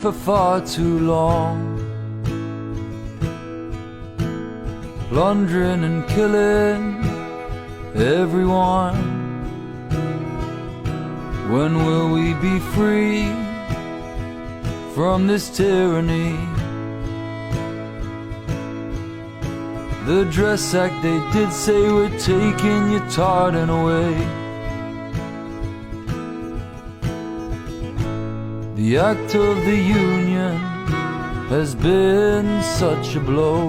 for far too long, plundering and killing everyone. When will we be free from this tyranny? The Dress Act, they did say we're taking your tartan away. The Act of the Union has been such a blow.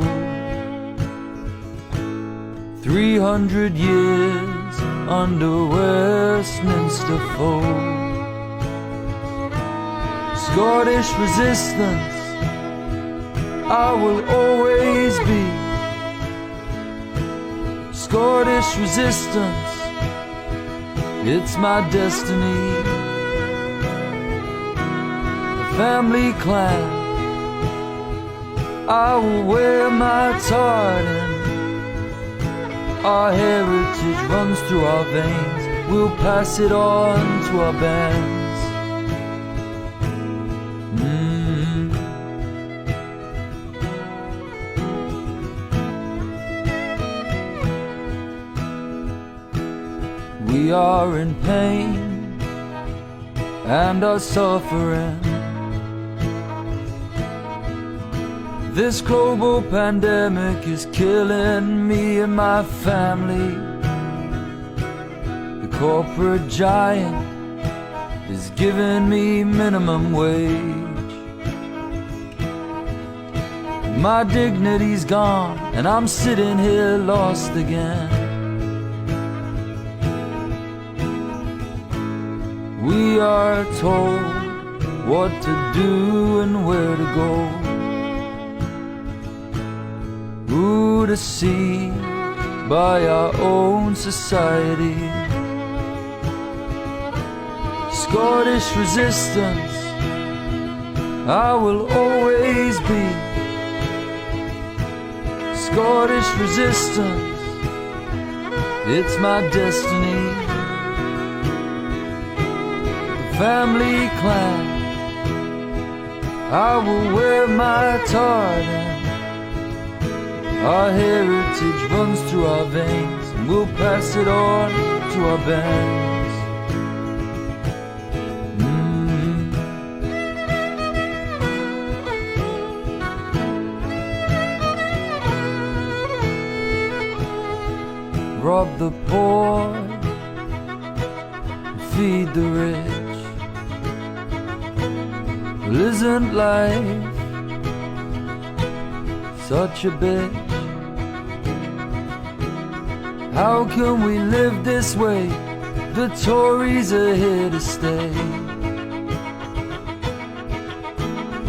300 years under Westminster foe. Scottish resistance I will always be. Scottish resistance, it's my destiny. Family clan, I will wear my tartan. Our heritage runs through our veins, we'll pass it on to our bands. We are in pain and are suffering. This global pandemic is killing me and my family. The corporate giant is giving me minimum wage. My dignity's gone and I'm sitting here lost again. We are told what to do and where to go, who to see by our own society. Scottish resistance I will always be. Scottish resistance, it's my destiny. The family clan, I will wear my tartan. Our heritage runs through our veins, and we'll pass it on to our bands. Rob the poor, feed the rich. Well, isn't life such a bitch? How can we live this way? The Tories are here to stay.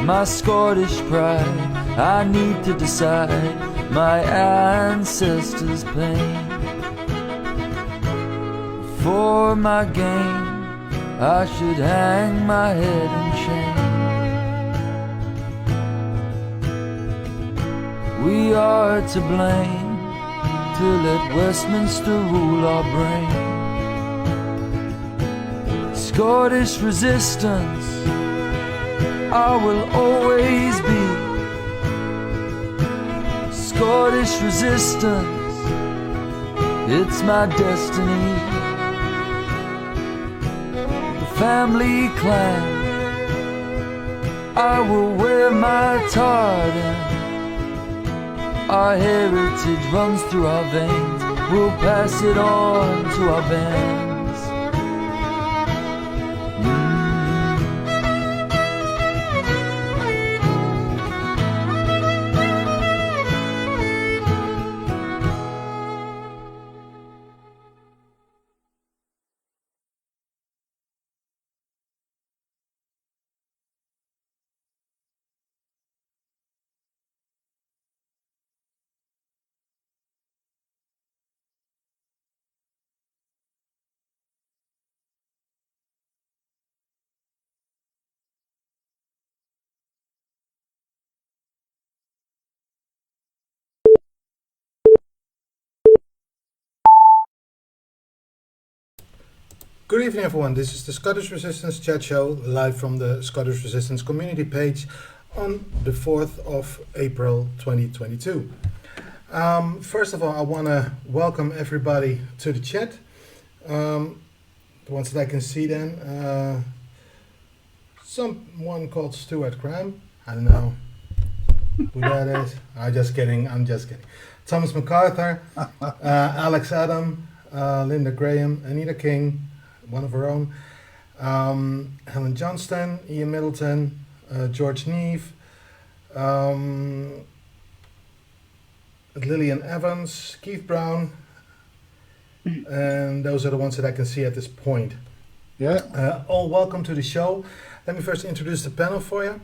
My Scottish pride, I need to decide my ancestors' pain. For my gain, I should hang my head in shame. We are to blame to let Westminster rule our brain. Scottish resistance I will always be. Scottish resistance, it's my destiny. The family clan, I will wear my tartan. Our heritage runs through our veins, we'll pass it on to our bands. Good evening, everyone. This is the Scottish Resistance Chat Show, live from the Scottish Resistance community page on the 4th of April 2022. First of all, I want to welcome everybody to the chat. The ones that I can see then. Someone called Stuart Cram. I don't know who that is. I'm just kidding. Thomas MacArthur, Alex Adam, Linda Graham, Anita King, one of her own, Helen Johnston, Ian Middleton, George Neve, Lillian Evans, Keith Brown, and those are the ones that I can see at this point. Yeah. All welcome to the show. Let me first introduce the panel for you.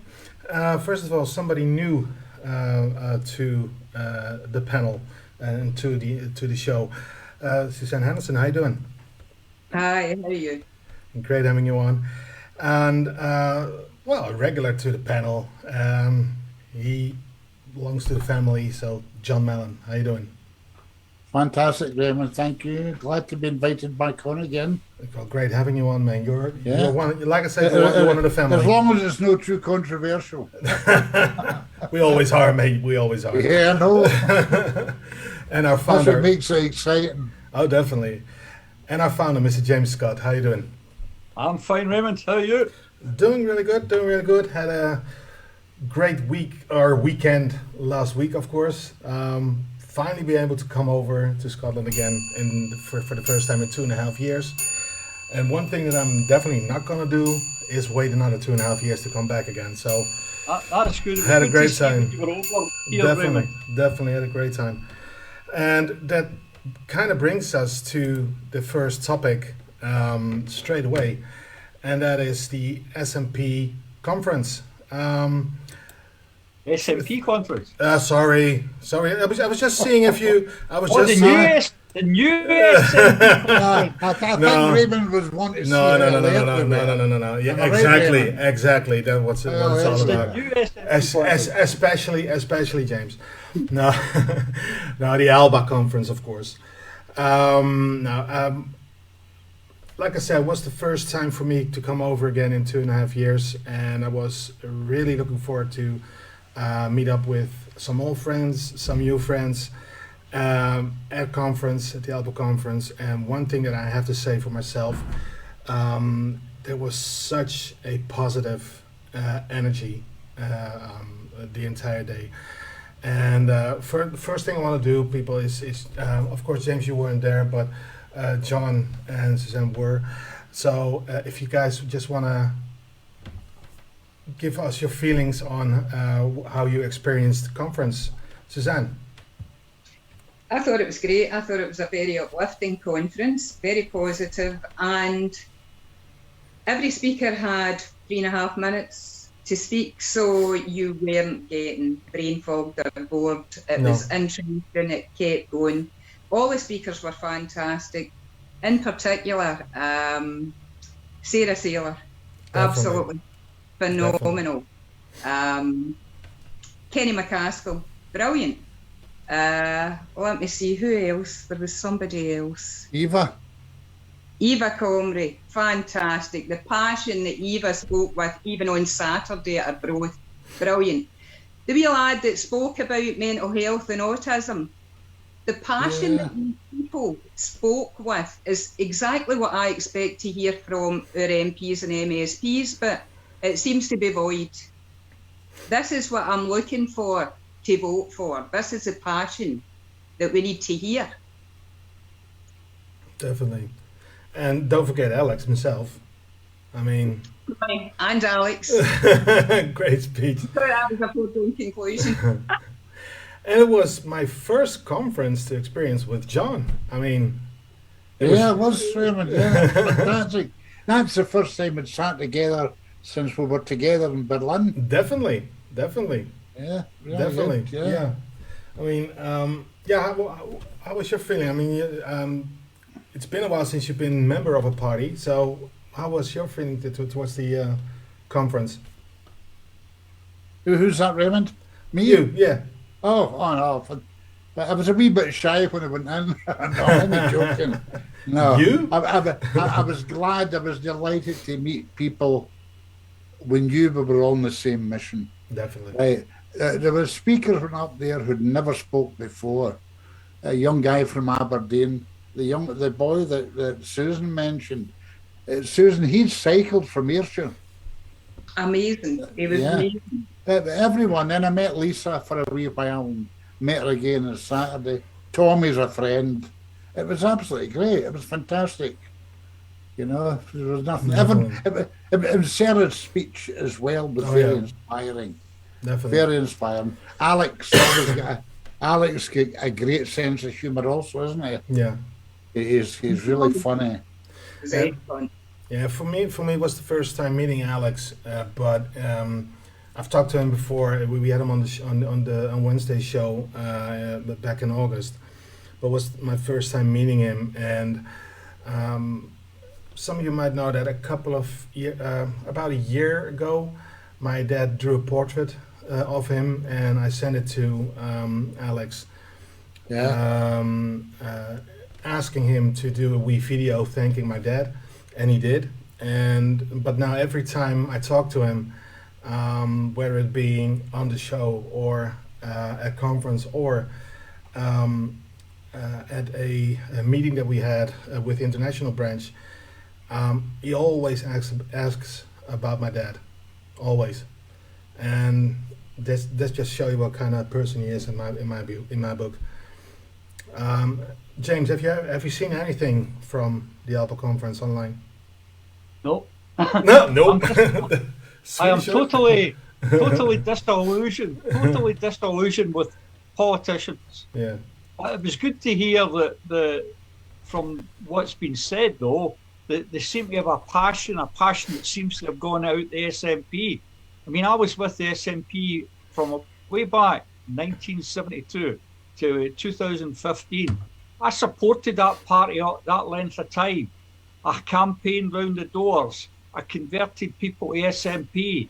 First of all, somebody new to the panel and to the show. Suzanne Henderson, how you doing? Hi, how are you? Great having you on. And well, a regular to the panel. He belongs to the family, so John Mellon, how you doing? Fantastic, Raimond. Thank you. Glad to be invited back on again. Well, great having you on, man. You're one, like I said, you're one of the family. As long as it's no too controversial. We always are, mate. We always are. Yeah, I know. And our That's founder. what makes it exciting. Oh, definitely. And our founder, Mr. James Scott. How you doing? I'm fine, Raimond. How are you? Doing really good. Had a great week or weekend last week, of course. Finally be able to come over to Scotland again for the first time in 2.5 years. And one thing that I'm definitely not going to do is wait another 2.5 years to come back again. So that's good. Had a great time. Definitely had a great time. And that kind of brings us to the first topic straight away, and that is the SMP conference. SMP conference. Sorry. I was just seeing if you. I was just the new SMP. I think Raimond was wanting to No. see Yeah, exactly. That's what it's all about. The new SMP Especially James. No, the ALBA conference, of course. Like I said, it was the first time for me to come over again in 2.5 years, and I was really looking forward to meet up with some old friends, some new friends at the ALBA conference. And one thing that I have to say for myself, there was such a positive energy the entire day. And for the first thing I want to do, people, is of course, James, you weren't there, but John and Suzanne were. So if you guys just want to give us your feelings on how you experienced the conference. Suzanne? I thought it was great. I thought it was a very uplifting conference, very positive, and every speaker had 3.5 minutes to speak, so you weren't getting brain fogged or bored. It was interesting, it kept going. All the speakers were fantastic. In particular, Sarah Saylor, absolutely phenomenal. Kenny McCaskill, brilliant. Let me see, who else? There was somebody else. Eva Comrie, fantastic. The passion that Eva spoke with, even on Saturday at Arbroath, brilliant. The wee lad that spoke about mental health and autism, the passion that these people spoke with is exactly what I expect to hear from our MPs and MSPs, but it seems to be void. This is what I'm looking for to vote for. This is the passion that we need to hear. Definitely. And don't forget Alex himself. I mean... And Alex. Great speech. That was a foregone conclusion. And it was my first conference to experience with John. I mean... It was Raimond. Yeah, fantastic. That's the first time we'd sat together since we were together in Berlin. Definitely. Yeah, really definitely. Good, yeah. I mean, how was your feeling? I mean, it's been a while since you've been a member of a party, so how was your feeling towards the conference? Who's that, Raimond? Me? You, yeah. Oh, no. I was a wee bit shy when I went in. No, I'm only joking. No, You? I was glad. I was delighted to meet people. We knew we were on the same mission. Definitely. Right. There were speakers from up there who'd never spoke before. A young guy from Aberdeen, the boy that Susan mentioned. Susan, he'd cycled from Ayrshire. Amazing. It was amazing. Everyone. Then I met Lisa for a wee while and met her again on Saturday. Tommy's a friend. It was absolutely great. It was fantastic. You know, there was nothing. It was Sarah's speech as well was very inspiring. Definitely. Very inspiring. Alex got a great sense of humour also, isn't he? Yeah. He's really funny. Very fun. Yeah, for me it was the first time meeting Alex, but I've talked to him before. We had him on Wednesday's show back in August, but it was my first time meeting him. And some of you might know that about a year ago, my dad drew a portrait of him, and I sent it to Alex. Yeah. Asking him to do a wee video thanking my dad, and he did. But now every time I talk to him, whether it being on the show or at conference or at a meeting that we had with the international branch, he always asks about my dad, always, and that's just show you what kind of person he is in my book. James, have you seen anything from the ALBA conference online? No. No. I am totally disillusioned. Totally disillusioned with politicians. Yeah. It was good to hear that from what's been said though, that they seem to have a passion that seems to have gone out the SNP. I mean, I was with the SNP from way back 1972 to 2015. I supported that party that length of time. I campaigned round the doors. I converted people to SNP.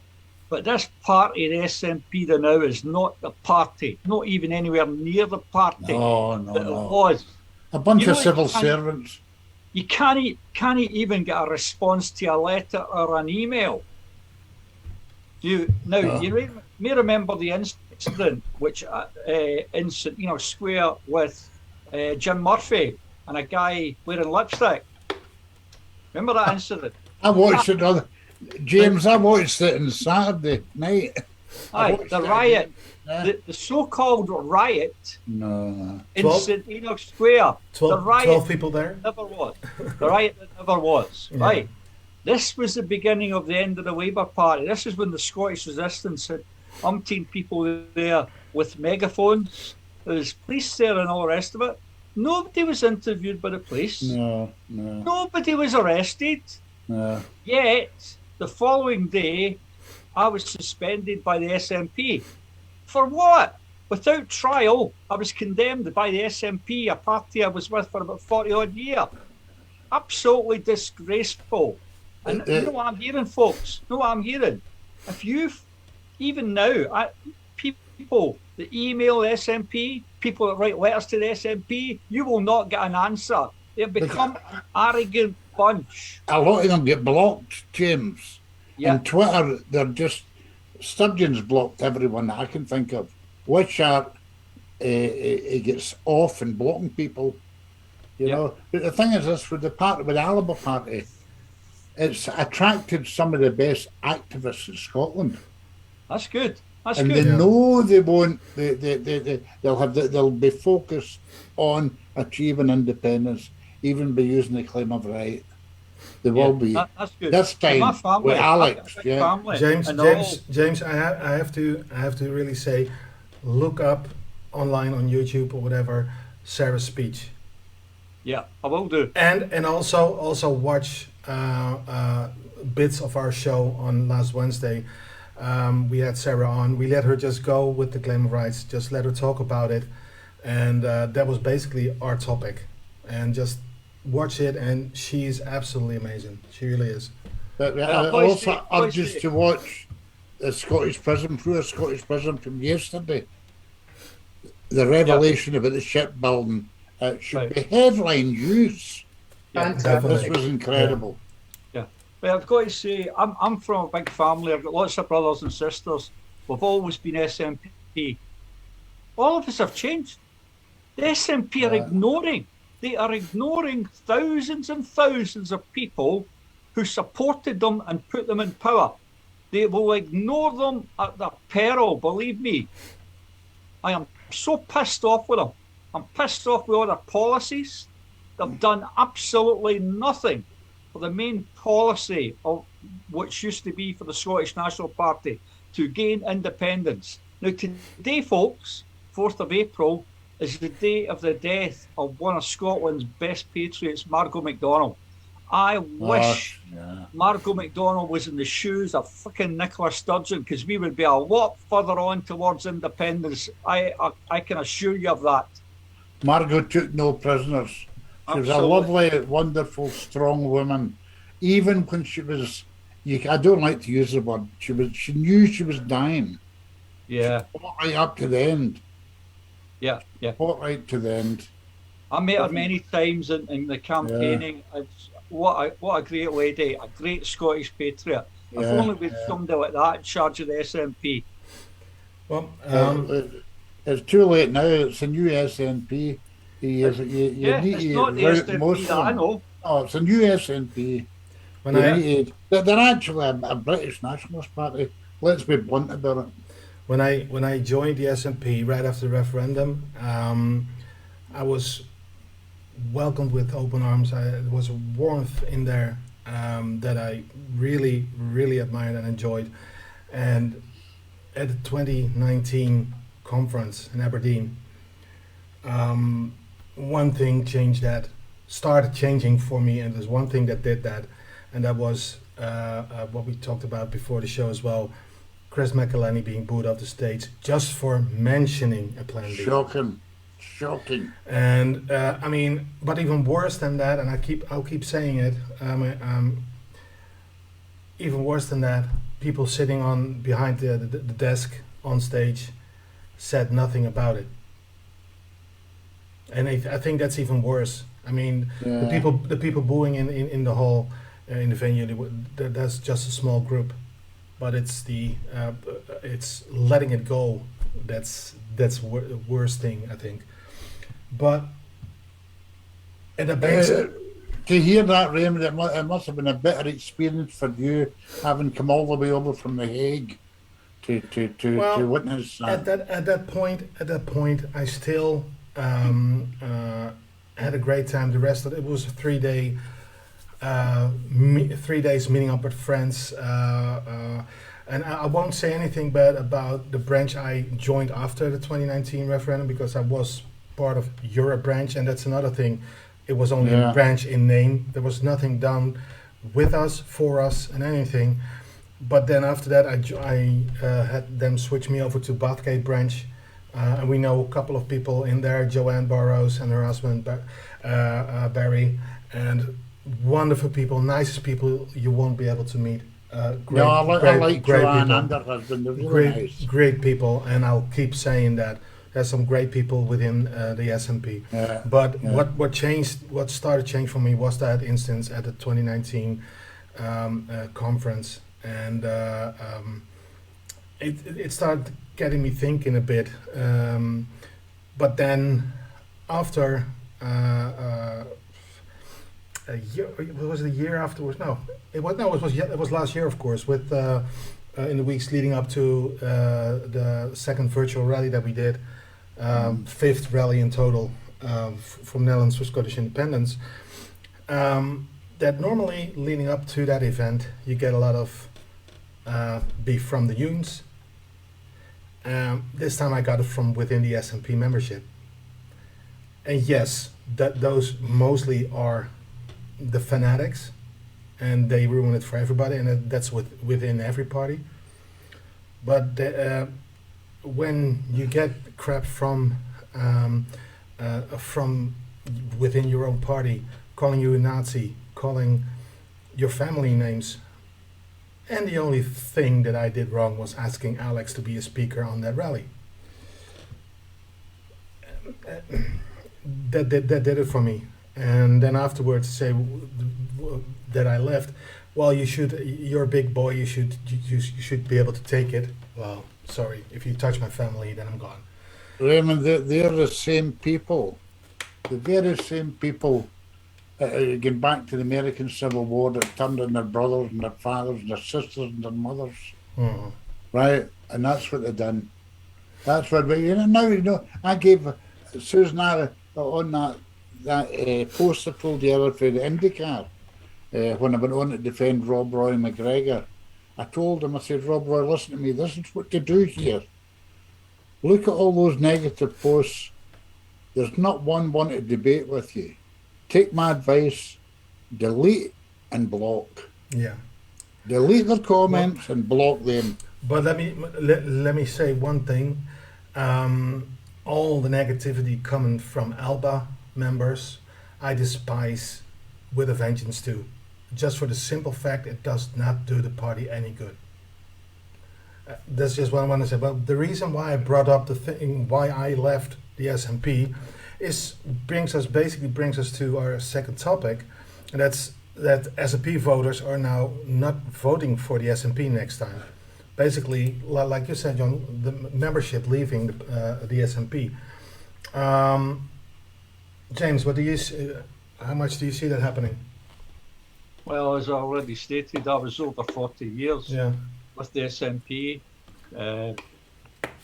But this party, the SNP now, is not the party, not even anywhere near the party that it was. A bunch of civil servants. You can't even get a response to a letter or an email. You may remember the incident, which Square with Jim Murphy and a guy wearing lipstick. Remember that incident? I watched it James, I watched it on Saturday night. The riot, the so-called riot in St Enoch Square. 12 people there? Never was. The riot that never was. Yeah. Right. This was the beginning of the end of the Labour Party. This is when the Scottish Resistance had umpteen people there with megaphones. There was police there and all the rest of it. Nobody was interviewed by the police. No. Nobody was arrested. No. Yet, the following day, I was suspended by the SNP. For what? Without trial, I was condemned by the SNP, a party I was with for about 40 odd years. Absolutely disgraceful. And you know what I'm hearing, folks? You know what I'm hearing? If you've, even now, people that email the SNP, people that write letters to the SNP, you will not get an answer. They've become an arrogant bunch. A lot of them get blocked, James. Yeah. On Twitter, they're just... Sturgeon's blocked everyone that I can think of. Wishart, he gets off and blocking people. You know? But the thing is this, with the ALBA party, it's attracted some of the best activists in Scotland. That's good. That's and good. They know they won't. They'll be focused on achieving independence, even by using the claim of right. They will be. That's good. This time family, with Alex. James, I have to really say, look up online on YouTube or whatever Sarah's speech. Yeah, I will do. And also watch bits of our show on last Wednesday. We had Sarah on. We let her just go with the claim of rights. Just let her talk about it, and that was basically our topic. And just watch it, and she's absolutely amazing. She really is. But I also urge you to watch the Scottish Prism from yesterday. the revelation about the shipbuilding. It should be headline news. Yeah, This was incredible. yeah. But I've got to say, I'm from a big family. I've got lots of brothers and sisters. We've always been SNP. All of us have changed. The SNP are ignoring. They are ignoring thousands and thousands of people who supported them and put them in power. They will ignore them at their peril, believe me. I am so pissed off with them. I'm pissed off with all their policies. They've done absolutely nothing for the main policy of what used to be for the Scottish National Party to gain independence. Now, today, folks, 4th of April, is the day of the death of one of Scotland's best patriots, Margot MacDonald. I wish Margot MacDonald was in the shoes of fucking Nicola Sturgeon, because we would be a lot further on towards independence. I can assure you of that. Margot took no prisoners. She was a lovely, wonderful, strong woman. Even when she was, I don't like to use the word, she knew she was dying. Yeah. She fought right up to the end. Yeah. Fought right to the end. I met her many times in the campaigning. What a great lady, a great Scottish patriot. If only with somebody like that in charge of the SNP. Well, it's too late now. It's a new SNP. It's not the SNP that I know. Oh, it's a new SNP. They're actually a British nationalist party. Let's be blunt about it. When I joined the SNP right after the referendum, I was welcomed with open arms. There was a warmth in there that I really, really admired and enjoyed. And at the 2019 conference in Aberdeen, one thing started changing for me, and there's one thing that did that, and that was what we talked about before the show as well. Chris McElhenney being booed off the stage just for mentioning a plan B. Shocking. And I mean, but even worse than that, and I'll keep saying it. Even worse than that, people sitting behind the desk on stage said nothing about it. And I think that's even worse. I mean, the people booing in the hall, in the venue, that's just a small group. But it's it's letting it go. That's the worst thing, I think. But and the banks. To hear that, Raimond, it must have been a bitter experience for you, having come all the way over from The Hague to witness that. At that point, I still had a great time. The rest of it was a 3 day. 3 days meeting up with friends, and I won't say anything bad about the branch I joined after the 2019 referendum, because I was part of Europe branch, and that's another thing. It was only a branch in name. There was nothing done with us, for us, and anything. But then after that, I had them switch me over to Bathgate branch, and we know a couple of people in there, Joanne Burrows and her husband Barry, and wonderful people, nicest people you won't be able to meet. I like Joanne and her husband. They're really nice. Great people, and I'll keep saying that. There's some great people within the SNP. But what started change for me was that instance at the 2019 conference, and it started getting me thinking a bit. But then after a year, was it a year afterwards? No, it was last year, of course, with in the weeks leading up to the second virtual rally that we did. 5th rally in total from Netherlands for Scottish independence. That normally leading up to that event, you get a lot of beef from the unions. This time I got it from within the SNP membership. And yes, those mostly are the fanatics, and they ruin it for everybody, and that's within every party. But when you get crap from within your own party, calling you a Nazi, calling your family names, and the only thing that I did wrong was asking Alex to be a speaker on that rally. that did it for me. And then afterwards say that I left. Well, you're a big boy. You should be able to take it. Well, sorry. If you touch my family, then I'm gone. Raymond, they're the same people, the very same people. Going back to the American Civil War, that turned on their brothers and their fathers and their sisters and their mothers, right? And that's what they done. That's what we. Now I gave Suzanne on that post I told you earlier for the IndyCar when I went on to defend Rob Roy McGregor. I told him, I said, Rob Roy, listen to me. This is what to do here. Look at all those negative posts. There's not one want to debate with you. Take my advice, delete and block. Yeah. Delete their comments and block them. But let me say one thing. All the negativity coming from ALBA members, I despise with a vengeance too. Just for the simple fact it does not do the party any good. That's just what I want to say. But the reason why I brought up the thing, why I left the SNP, brings us to our second topic, and that's that SNP voters are now not voting for the SNP next time. Basically, like you said, John, the membership leaving the SNP. James, what do you? How much do you see that happening? Well, as I already stated, I was over 40 years with the SNP,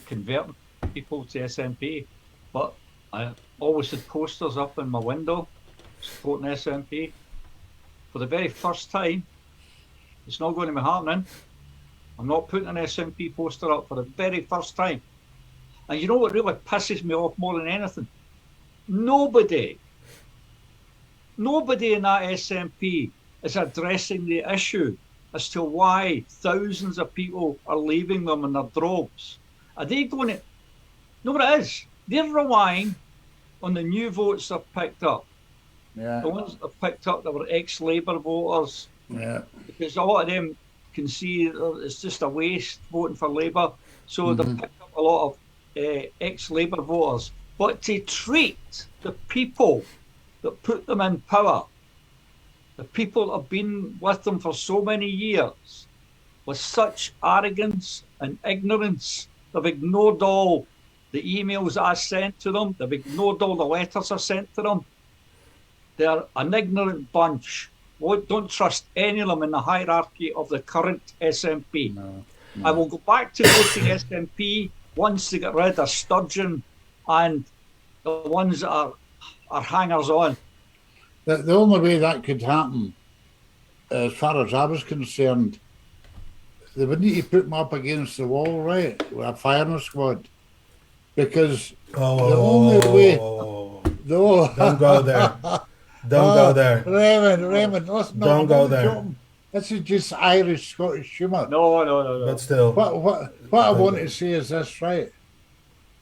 converting people to SNP, but I always had posters up in my window supporting SNP. For the very first time, it's not going to be happening. I'm not putting an SNP poster up for the very first time. And you know what really pisses me off more than anything? Nobody in that SNP is addressing the issue as to why thousands of people are leaving them in their droves. Are they going to? No, it is. They're relying on the new votes they've picked up. Yeah. The ones that they've picked up that were ex-Labour voters. Yeah. Because a lot of them can see it's just a waste voting for Labour. So they've picked up a lot of ex-Labour voters. But to treat the people that put them in power, the people that have been with them for so many years, with such arrogance and ignorance, they've ignored all the emails I sent to them, they've ignored all the letters I sent to them. They're an ignorant bunch. Don't trust any of them in the hierarchy of the current SNP. No. I will go back to voting SNP once they get rid of Sturgeon and the ones that are hangers on. The only way that could happen, as far as I was concerned, they would need to put them up against the wall, right, with a firing squad. Because the only way... Don't go there. Don't go there. Raimond, let's not... Don't go there. Joking. This is just Irish, Scottish humour. No. But still... What I want to say is this, right?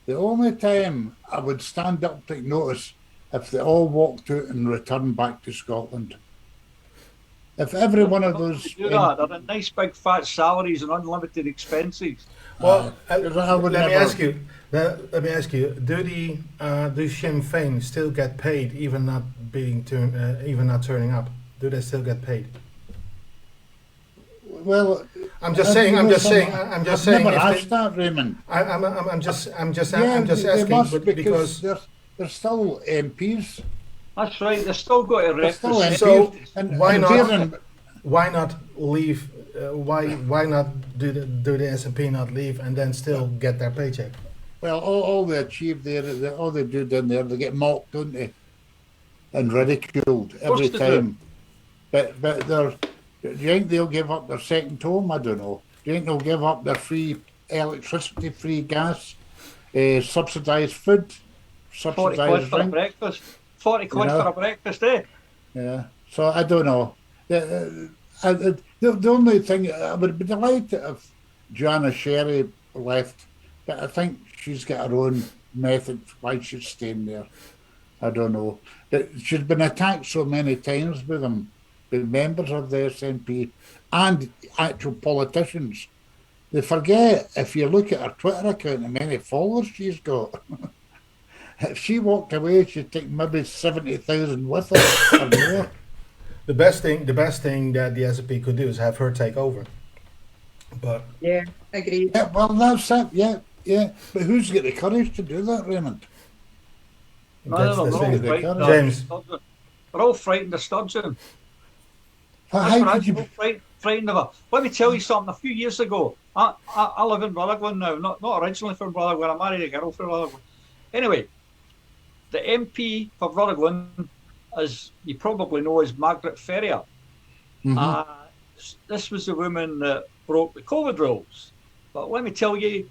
The only time I would stand up to take notice if they all walked out and returned back to Scotland. If every one of those... Do that. They're on nice big fat salaries and unlimited expenses. Well, let me ask you. Do Sinn Féin still get paid even not turning up? Do they still get paid? Well, I'm just saying. Never asked that, Raimond. I'm just asking. They must, because they're still MPs. That's right. They're still got to MPs. So and why not leave? Why not do the SNP not leave and then still get their paycheck? Well, all they achieve there, all they do down there, they get mocked, don't they, and ridiculed every time. But they're. Do you think they'll give up their second home? I don't know. Do you think they'll give up their free electricity, free gas, subsidised food, subsidised for a breakfast? 40 quid for a breakfast, eh? Yeah. So I don't know. The only thing, I would be delighted if Joanna Sherry left, but I think she's got her own method why she's staying there. I don't know. But she's been attacked so many times with them. The members of the SNP and actual politicians. They forget, if you look at her Twitter account, how many followers she's got. If she walked away, she'd take maybe 70,000 with her or more. The best thing that the SNP could do is have her take over. But Yeah, agreed. Yeah, well, that's it. Yeah, yeah. But who's got the courage to do that, Raymond? None of them. that's They're all the thing. frightened. James. They're all frightened of Sturgeon. How That's what I could you? was frightened of her. Let me tell you something. A few years ago, I live in Rutherglen now. Not originally from Rutherglen. I married a girl from Rutherglen. Anyway, the MP for Rutherglen, as you probably know, is Margaret Ferrier. Mhm. This was the woman that broke the COVID rules. But let me tell you,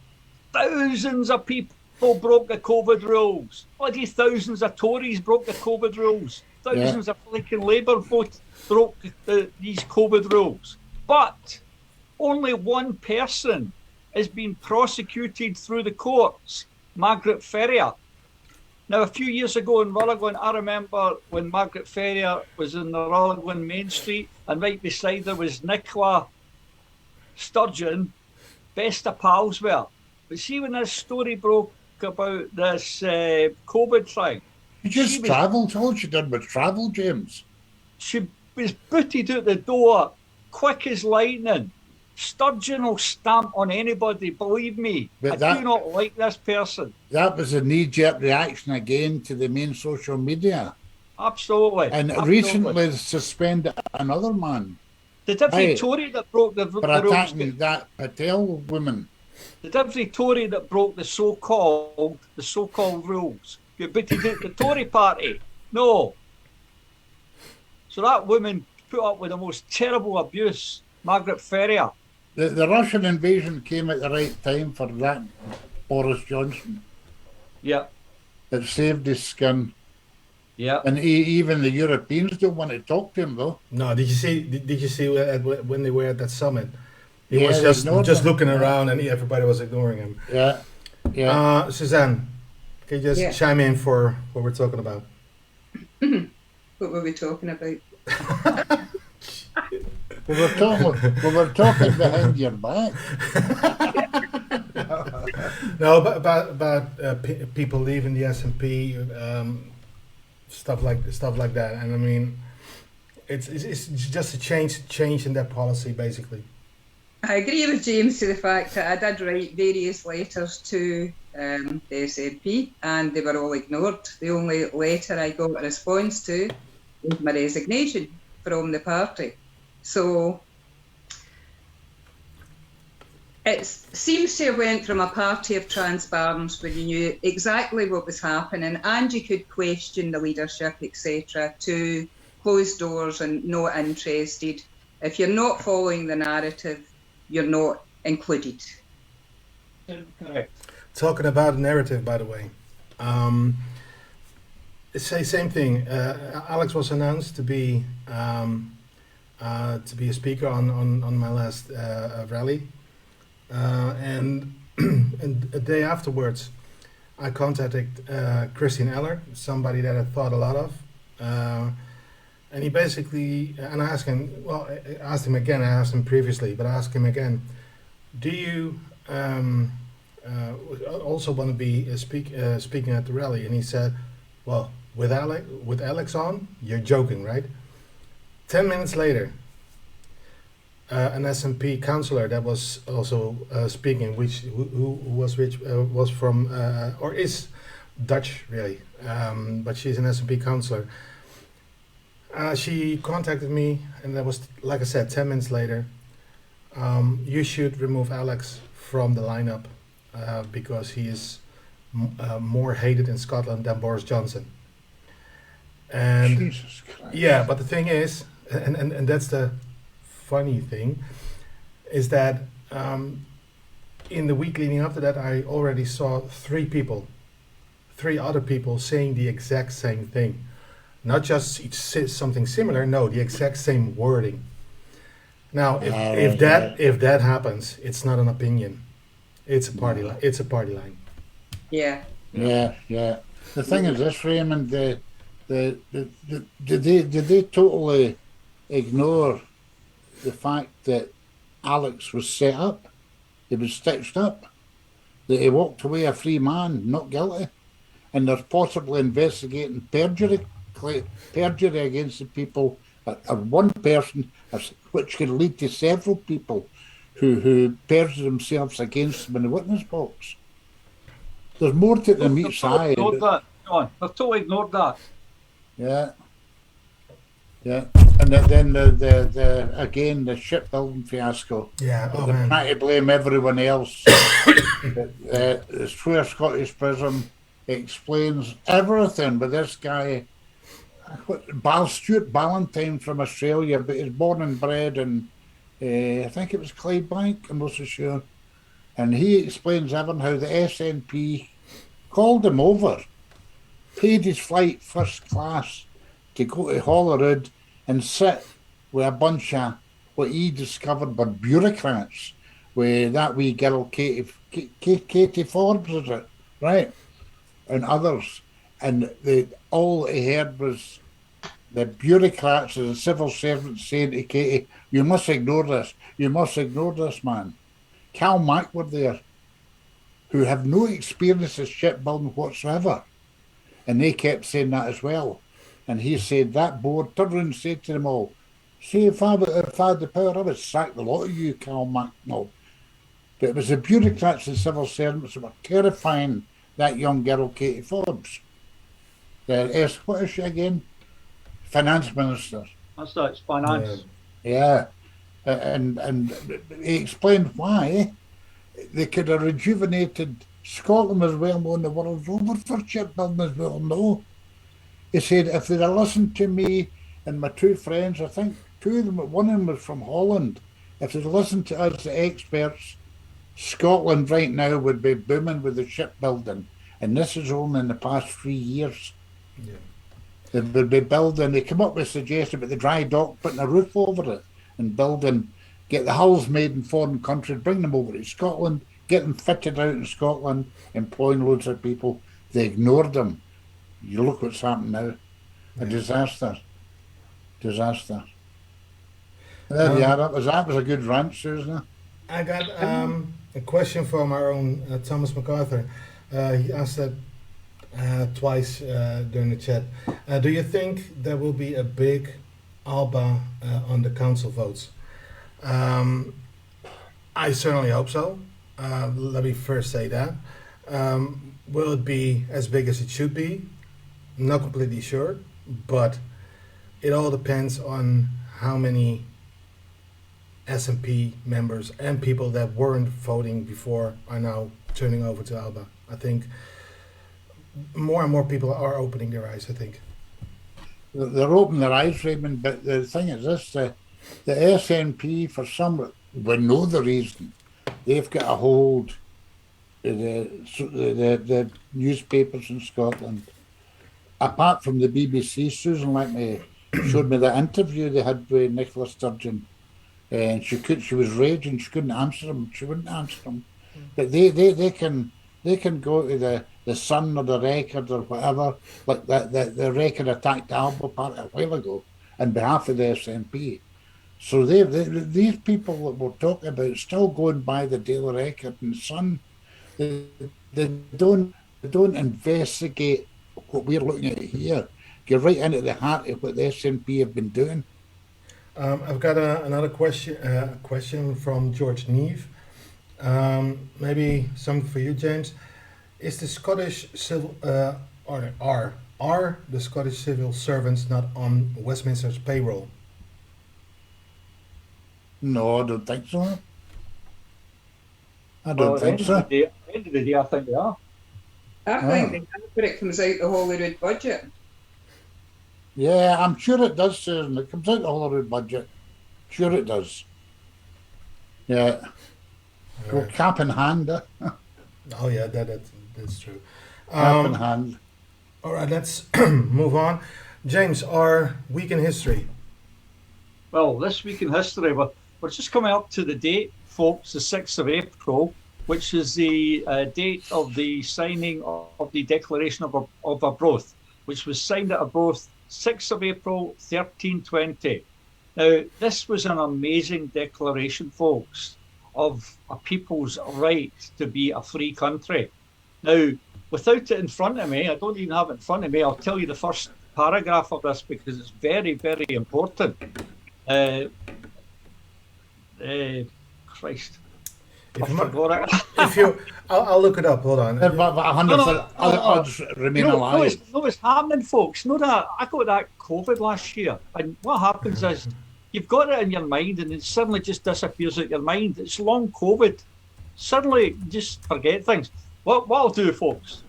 thousands of people broke the COVID rules. Bloody thousands of Tories broke the COVID rules. Thousands of flicking Labour votes broke these COVID rules. But only one person is being prosecuted through the courts, Margaret Ferrier. Now, a few years ago in Rutherglen, I remember when Margaret Ferrier was in the Rutherglen Main Street, and right beside her was Nicola Sturgeon, best of pals were. But see, when this story broke about this COVID thing, You just travelled. All she did was travel, James. she was booted out the door quick as lightning. Sturgeon will stamp on anybody, believe me. But I do not like this person. That was a knee-jerk reaction again to the main social media. Absolutely. And Absolutely. recently suspended another man The different Aye. Tory that broke the for rules. attacking that Patel woman. The different Tory that broke the so-called rules. But the Tory party, no. So that woman put up with the most terrible abuse, Margaret Ferrier. The Russian invasion came at the right time for that Boris Johnson. Yeah, It saved his skin. yeah. And even the Europeans don't want to talk to him, though. no, did you see when they were at that summit? He Yeah, was they ignored just them. looking Yeah. around, and everybody was ignoring him. Yeah, yeah. Suzanne, can you just Yeah. chime in for what we're talking about? What were we talking about? we were talking behind your back. No, about people leaving the SNP, stuff like that, and I mean, it's just a change in that policy, basically. I agree with James to the fact that I did write various letters to the SNP and they were all ignored. The only letter I got a response to was my resignation from the party. So it seems to have went from a party of transparents where you knew exactly what was happening and you could question the leadership, etc., to closed doors and not interested. If you're not following the narrative, you're not included. Correct. Talking about narrative, by the way, it's the same thing. Alex was announced to be a speaker on my last rally, and a day afterwards, I contacted Christian Eller, somebody that I thought a lot of, and he basically, and I asked him. Well, I asked him again. I asked him previously, but I asked him again. Do you also want to be speaking at the rally? And he said, "Well, with Alex on, you're joking, right?" 10 minutes later, an SNP councillor that was also speaking, who was from or is Dutch really, but she's an SNP councillor. She contacted me, and that was, like I said, 10 minutes later. You should remove Alex from the lineup because he is more hated in Scotland than Boris Johnson. And Jesus Christ. yeah, but the thing is, and that's the funny thing, is that in the week leading up to that, I already saw three other people saying the exact same thing. Not just something similar, no, the exact same wording. Now, if that happens, it's not an opinion, it's a party line. It's a party line. Yeah. Yeah, yeah. The thing is this, Raymond, did they totally ignore the fact that Alex was set up? He was stitched up. That he walked away a free man, not guilty. and they're possibly investigating perjury against the people, or one person, which could lead to several people who perjure themselves against them in the witness box. There's more to it than meets the eye. Ignored that, John. They've totally ignored that. Yeah. Yeah. And then the again, the shipbuilding fiasco. Yeah, They're trying to blame everyone else. The Square Scottish Prism explains everything, but this guy, Stuart Ballantyne from Australia, but he's born and bred in, I think it was Clydebank, I'm not so sure. And he explains everything, how the SNP called him over, paid his flight first class to go to Holyrood and sit with a bunch of what he discovered were bureaucrats, with that wee girl Katie Forbes, is it? Right? And others. And all he heard was the bureaucrats and the civil servants saying to Katie, you must ignore this. You must ignore this, man. Cal Mack were there, who have no experience of shipbuilding whatsoever. And they kept saying that as well. And he said that board turned around and said to them all, see, if I had the power, I would sack the lot of you, Cal Mack. No. But it was the bureaucrats and civil servants that were terrifying that young girl, Katie Forbes. What is she again? Finance minister. That's right, it's finance. Yeah. And he explained why they could have rejuvenated Scotland as well known the world over for shipbuilding as well. No. He said, if they'd have listened to me and my two friends, I think two of them, one of them was from Holland, if they'd listened to us, the experts, Scotland right now would be booming with the shipbuilding. And this is only in the past 3 years. Yeah. They would be building, they come up with a suggestion about the dry dock, putting a roof over it and building, get the hulls made in foreign countries, bring them over to Scotland, get them fitted out in Scotland, employing loads of people. They ignored them. You look what's happened now. A disaster. Disaster. There you are. That was a good rant, Susan. I got a question from our own Thomas MacArthur. He asked that twice during the chat. Do you think there will be a big ALBA on the council votes? I certainly hope so. Let me first say that. Will it be as big as it should be? Not completely sure, but it all depends on how many SNP members and people that weren't voting before are now turning over to ALBA. I think more and more people are opening their eyes, I think. They're opening their eyes, Raimond, but the thing is this, the SNP, for some, we know the reason. They've got a hold of the newspapers in Scotland. Apart from the BBC, Susan showed me the interview they had with Nicola Sturgeon, and she was raging. She couldn't answer them. She wouldn't answer them. But they can go to the Sun or the Record or whatever. Like the Record attacked ALBA part a while ago on behalf of the SNP. So these people that we're talking about still going by the Daily Record and Sun. They don't investigate what we're looking at here. Get right into the heart of what the SNP have been doing. I've got another question from George Neve. Maybe something for you, James. Is the Scottish civil are the Scottish civil servants not on Westminster's payroll? No, I don't think so. I don't think so. At the end of the day, I think they are. I think they can, but it comes out the Holyrood budget. Yeah, I'm sure it does, Susan. It comes out the Holyrood budget. Sure it does. Yeah. Well, cap in hand. Oh yeah, that's true. Cap in hand. All right, let's move on. James, our week in history. Well, this week in history, we're just coming up to the date, folks, the 6th of April, which is the date of the signing of the Declaration of Arbroath, which was signed at Arbroath 6th of April, 1320. Now, this was an amazing declaration, folks, of a people's right to be a free country. Now, without it in front of me, I don't even have it in front of me. I'll tell you the first paragraph of this because it's very, very important. Christ. I'll look it up. Hold on. But 100%, I'll just remain alive. No, what's happening, folks? No, that I got that COVID last year, and what happens is you've got it in your mind, and it suddenly just disappears out your mind. It's long COVID. Suddenly, you just forget things. What I'll do, folks?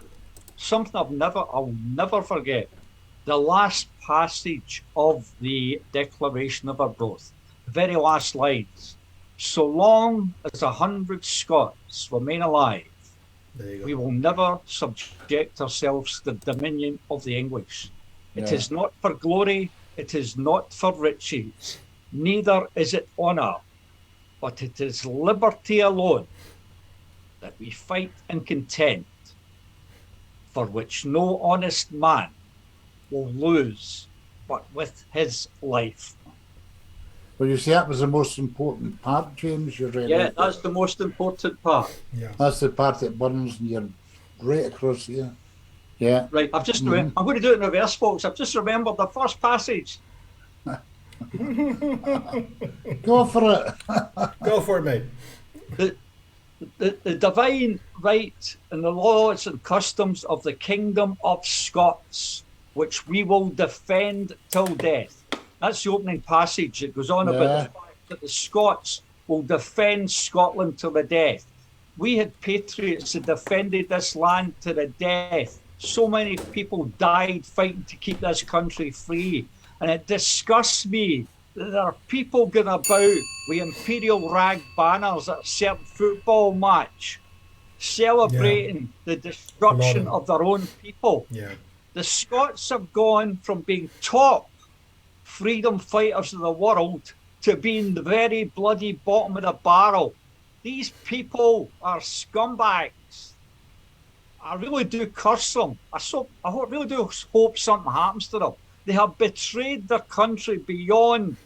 Something I'll never forget. The last passage of the Declaration of Arbroath, the very last lines. So long as 100 Scots remain alive, we will never subject ourselves to the dominion of the English. It is not for glory, it is not for riches, neither is it honour, but it is liberty alone that we fight and contend, for which no honest man will lose but with his life. Well, you see, that was the most important part, James. You're right. Yeah, that's the most important part. Yeah, that's the part that burns, and you're right across here. Yeah. Right. I'm going to do it in reverse, folks. I've just remembered the first passage. Go for it. Go for it, mate. The divine right and the laws and customs of the kingdom of Scots, which we will defend till death. That's the opening passage. It goes on about the fact that the Scots will defend Scotland to the death. We had patriots that defended this land to the death. So many people died fighting to keep this country free. And it disgusts me that there are people going about with imperial rag banners at a certain football match, celebrating the destruction of their own people. Yeah. The Scots have gone from being top freedom fighters of the world to being the very bloody bottom of the barrel. These people are scumbags. I really do curse them. I really do hope something happens to them. They have betrayed their country beyond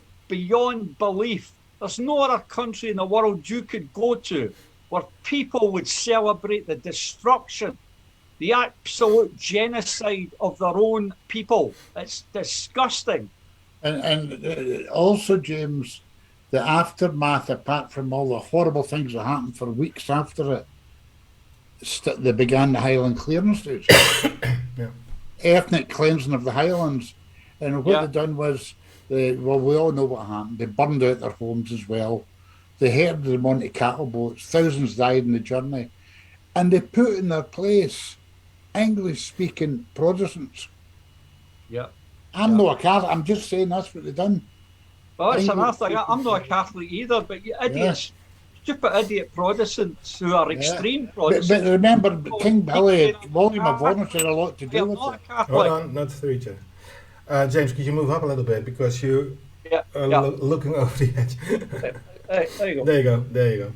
belief. There's no other country in the world you could go to where people would celebrate the destruction, the absolute genocide of their own people. It's disgusting. And also, James, the aftermath, apart from all the horrible things that happened for weeks after it, they began the Highland clearances, ethnic cleansing of the Highlands. And what they done was, we all know what happened. They burned out their homes as well. They herded them onto cattle boats. Thousands died in the journey. And they put in their place English-speaking Protestants. Yeah. I'm not a Catholic. I'm just saying that's what they've done. Well, that's another thing. I'm not a Catholic either, but you idiots, stupid idiot Protestants who are extreme Protestants. But remember, King Billy, William of Orange had a lot to do with it. Hold on, not through each other. James, could you move up a little bit because you are looking over the edge? There you go. There you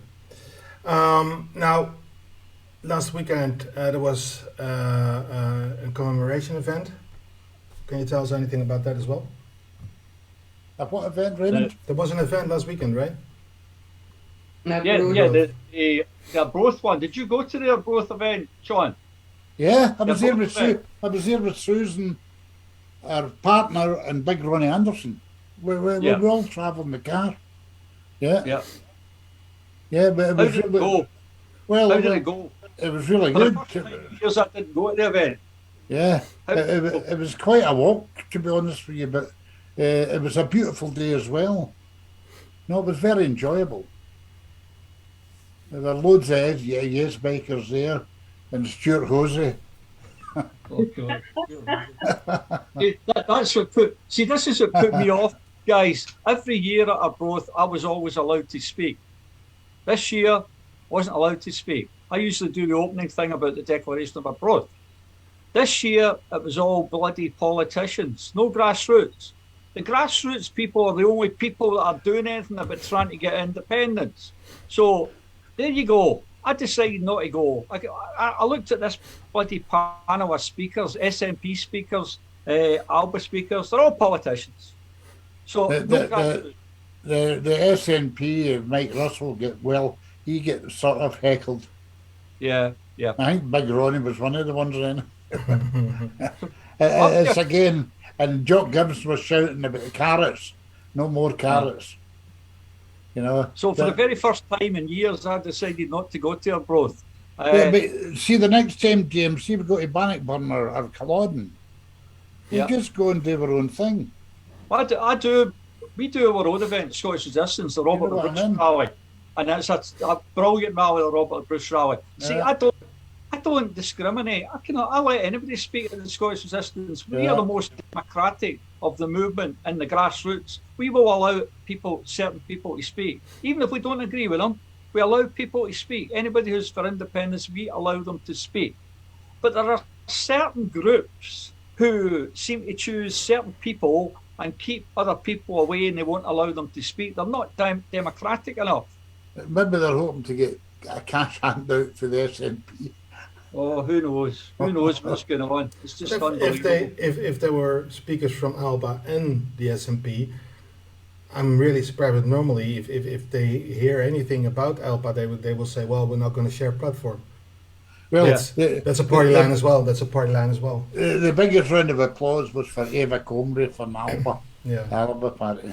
go. Now, last weekend there was a commemoration event. Can you tell us anything about that as well? What event, Raimond? There was an event last weekend, right? The Arbroath one. Did you go to the Arbroath event, Sean? Yeah, I was there with Susan, our partner, and Big Ronnie Anderson. We all travelled in the car. Yeah. Yeah. Yeah, but How did it go? Well, how did it go? It was really For good. the first 5 years I didn't go to the event. Yeah, it was quite a walk, to be honest with you, but it was a beautiful day as well. No, it was very enjoyable. There were loads of yes bikers there, and Stuart Hosey. Oh, God. That's what this is what put me off, guys. Every year at Arbroath, I was always allowed to speak. This year, wasn't allowed to speak. I usually do the opening thing about the Declaration of Arbroath. This year, it was all bloody politicians, no grassroots. The grassroots people are the only people that are doing anything about trying to get independence. So, there you go. I decided not to go. I looked at this bloody panel of speakers, SNP speakers, ALBA speakers. They're all politicians. So the SNP, Mike Russell, he gets sort of heckled. Yeah. Yeah. I think Big Ronnie was one of the ones then. Well, It's again, and Jock Gibbs was shouting about the carrots. No more carrots. You know. So for the very first time in years, I decided not to go to Arbroath. But see, the next time, James, see, we go to Bannockburn or Culloden, you just go and do our own thing. I do. We do our own event, Scottish Resistance, the Robert the Bruce Rally, and it's a brilliant rally, the Robert the Bruce Rally. See, I don't discriminate. I let anybody speak at the Scottish Resistance. We are the most democratic of the movement in the grassroots. We will allow certain people to speak, even if we don't agree with them. We allow people to speak. Anybody who's for independence, we allow them to speak. But there are certain groups who seem to choose certain people and keep other people away, and they won't allow them to speak. They're not democratic enough. Maybe they're hoping to get a cash handout for the SNP. Oh, who knows? Who knows what's going on? It's just unbelievable. If there were speakers from ALBA and the SNP, I'm really surprised. Normally, if they hear anything about ALBA, they will say, "Well, we're not going to share platform." Well, that's a party line as well. That's a party line as well. The biggest round of applause was for Eva Comrie from ALBA. Yeah, ALBA party.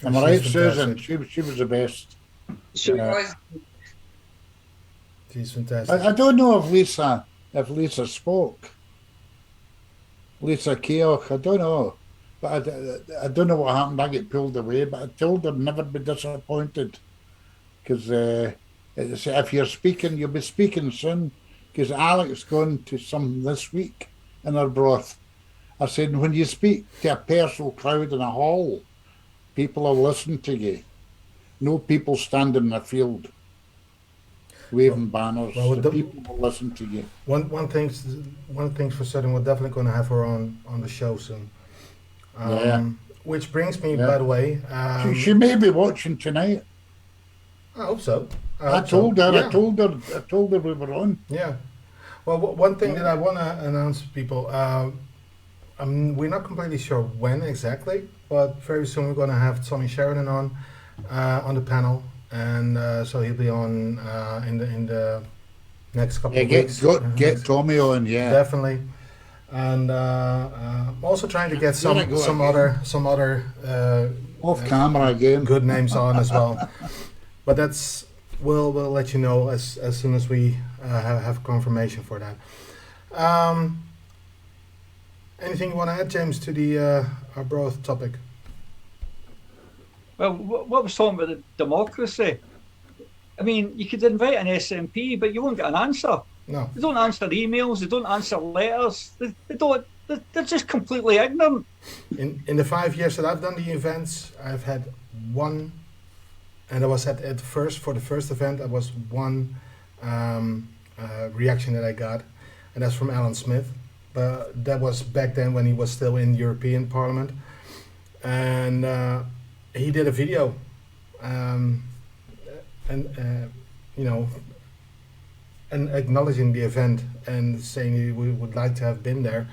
Am I right, Susan? She was the best. She was. She's fantastic. I don't know if Lisa spoke. Lisa Keogh, I don't know. But I don't know what happened. I get pulled away, but I told her never be disappointed. Because if you're speaking, you'll be speaking soon. Because Alec's going to some this week in Arbroath. I said, when you speak to a personal crowd in a hall, people will listen to you. No people standing in the field waving banners. The people will listen to you. One thing's for certain, we're definitely going to have her on the show soon. Which brings me, by the way, she may be watching tonight. I hope so. I told her we were on. Yeah. Well, one thing that I want to announce to people, we're not completely sure when exactly, but very soon we're going to have Tommy Sheridan on the panel, and so he'll be on in the next couple of weeks. Get Tommy on, definitely. And also trying to get some other off camera again good names on as well. But we'll let you know as soon as we have confirmation for that. Anything you want to add, James, to the Arbroath topic? Well, what was talking about the democracy? I mean, you could invite an SNP, but you won't get an answer. No. They don't answer emails. They don't answer letters. They don't. They're just completely ignorant. In the 5 years that I've done the events, I've had one, and I was at first for the first event. I was one reaction that I got, and that's from Alan Smith. But that was back then when he was still in European Parliament, and he did a video, and acknowledging the event and saying he would like to have been there.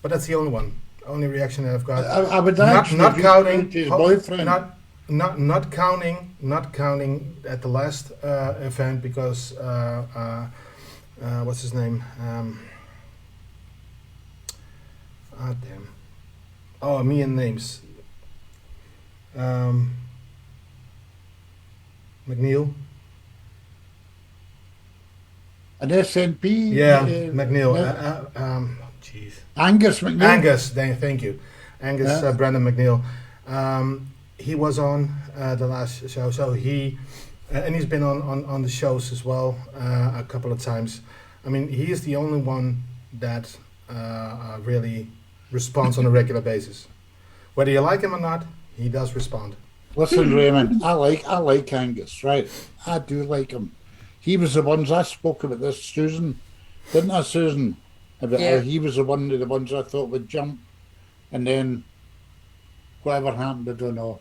But that's the only reaction that I've got. I would not counting his boyfriend. Not counting at the last event because what's his name? Damn. Oh, me and names. McNeil. An SNP? Yeah, McNeil. Jeez. Angus McNeil. Angus, thank you. Angus Brandon McNeil. He was on the last show, so and he's been on the shows as well a couple of times. I mean, he is the only one that really responds on a regular basis. Whether you like him or not, he does respond. Listen, Raimond, I like Angus, right? I do like him. He was the ones I spoke about this, Susan, didn't I, Susan? About how he was the ones I thought would jump, and then whatever happened, I don't know.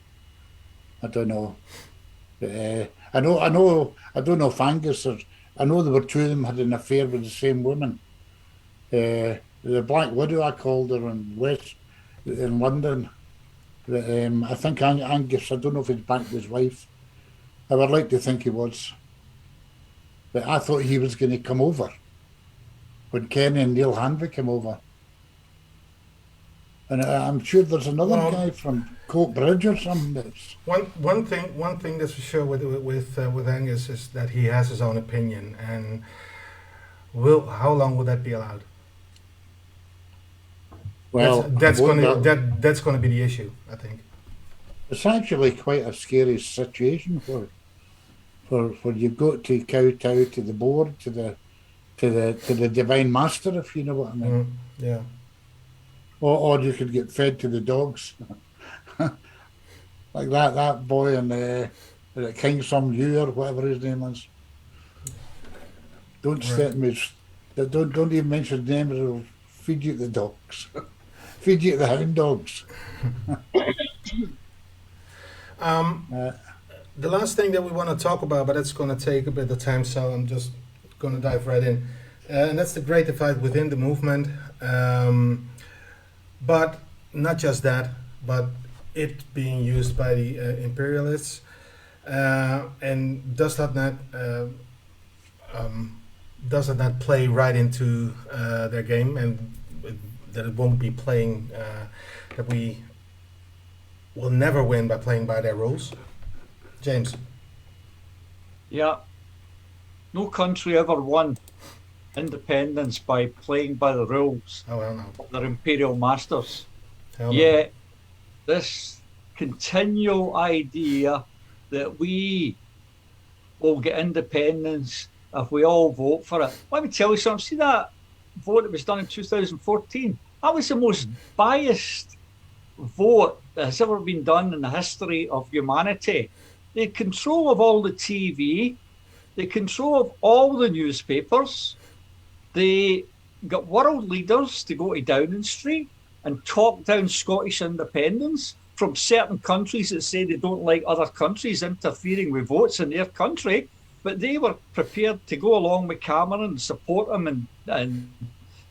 But, I don't know if Angus. I know there were two of them had an affair with the same woman. The Black Widow, I called her in London. I think Angus. I don't know if he's back with his wife. I would like to think he was. But I thought he was going to come over when Kenny and Neil Hanvey came over. And I'm sure there's another guy from Coke Bridge or something. That's One thing that's for sure with Angus is that he has his own opinion, and how long will that be allowed? well, that's going to be the issue, I think. it's actually quite a scary situation for you've got to kowtow to the board, to the divine master, if you know what I mean. Yeah. Or you could get fed to the dogs. Like that boy in King Some You or whatever his name is. Don't step me. Don't even mention the name. It'll feed you the dogs. Feed you the hound dogs. The last thing that we want to talk about, but it's going to take a bit of time, so I'm just going to dive right in, and that's the great divide within the movement. But not just that, but it being used by the imperialists, and does that not play right into their game, and that it won't be playing, that we will never win by playing by their rules. James. Yeah. No country ever won independence by playing by the rules. Oh, well, no. Their imperial masters. Hell no. Yet this continual idea that we will get independence if we all vote for it. Let me tell you something. See that vote that was done in 2014? That was the most biased vote that has ever been done in the history of humanity. They had control of all the TV. They control of all the newspapers. They got world leaders to go to Downing Street and talk down Scottish independence from certain countries that say they don't like other countries interfering with votes in their country. But they were prepared to go along with Cameron and support him and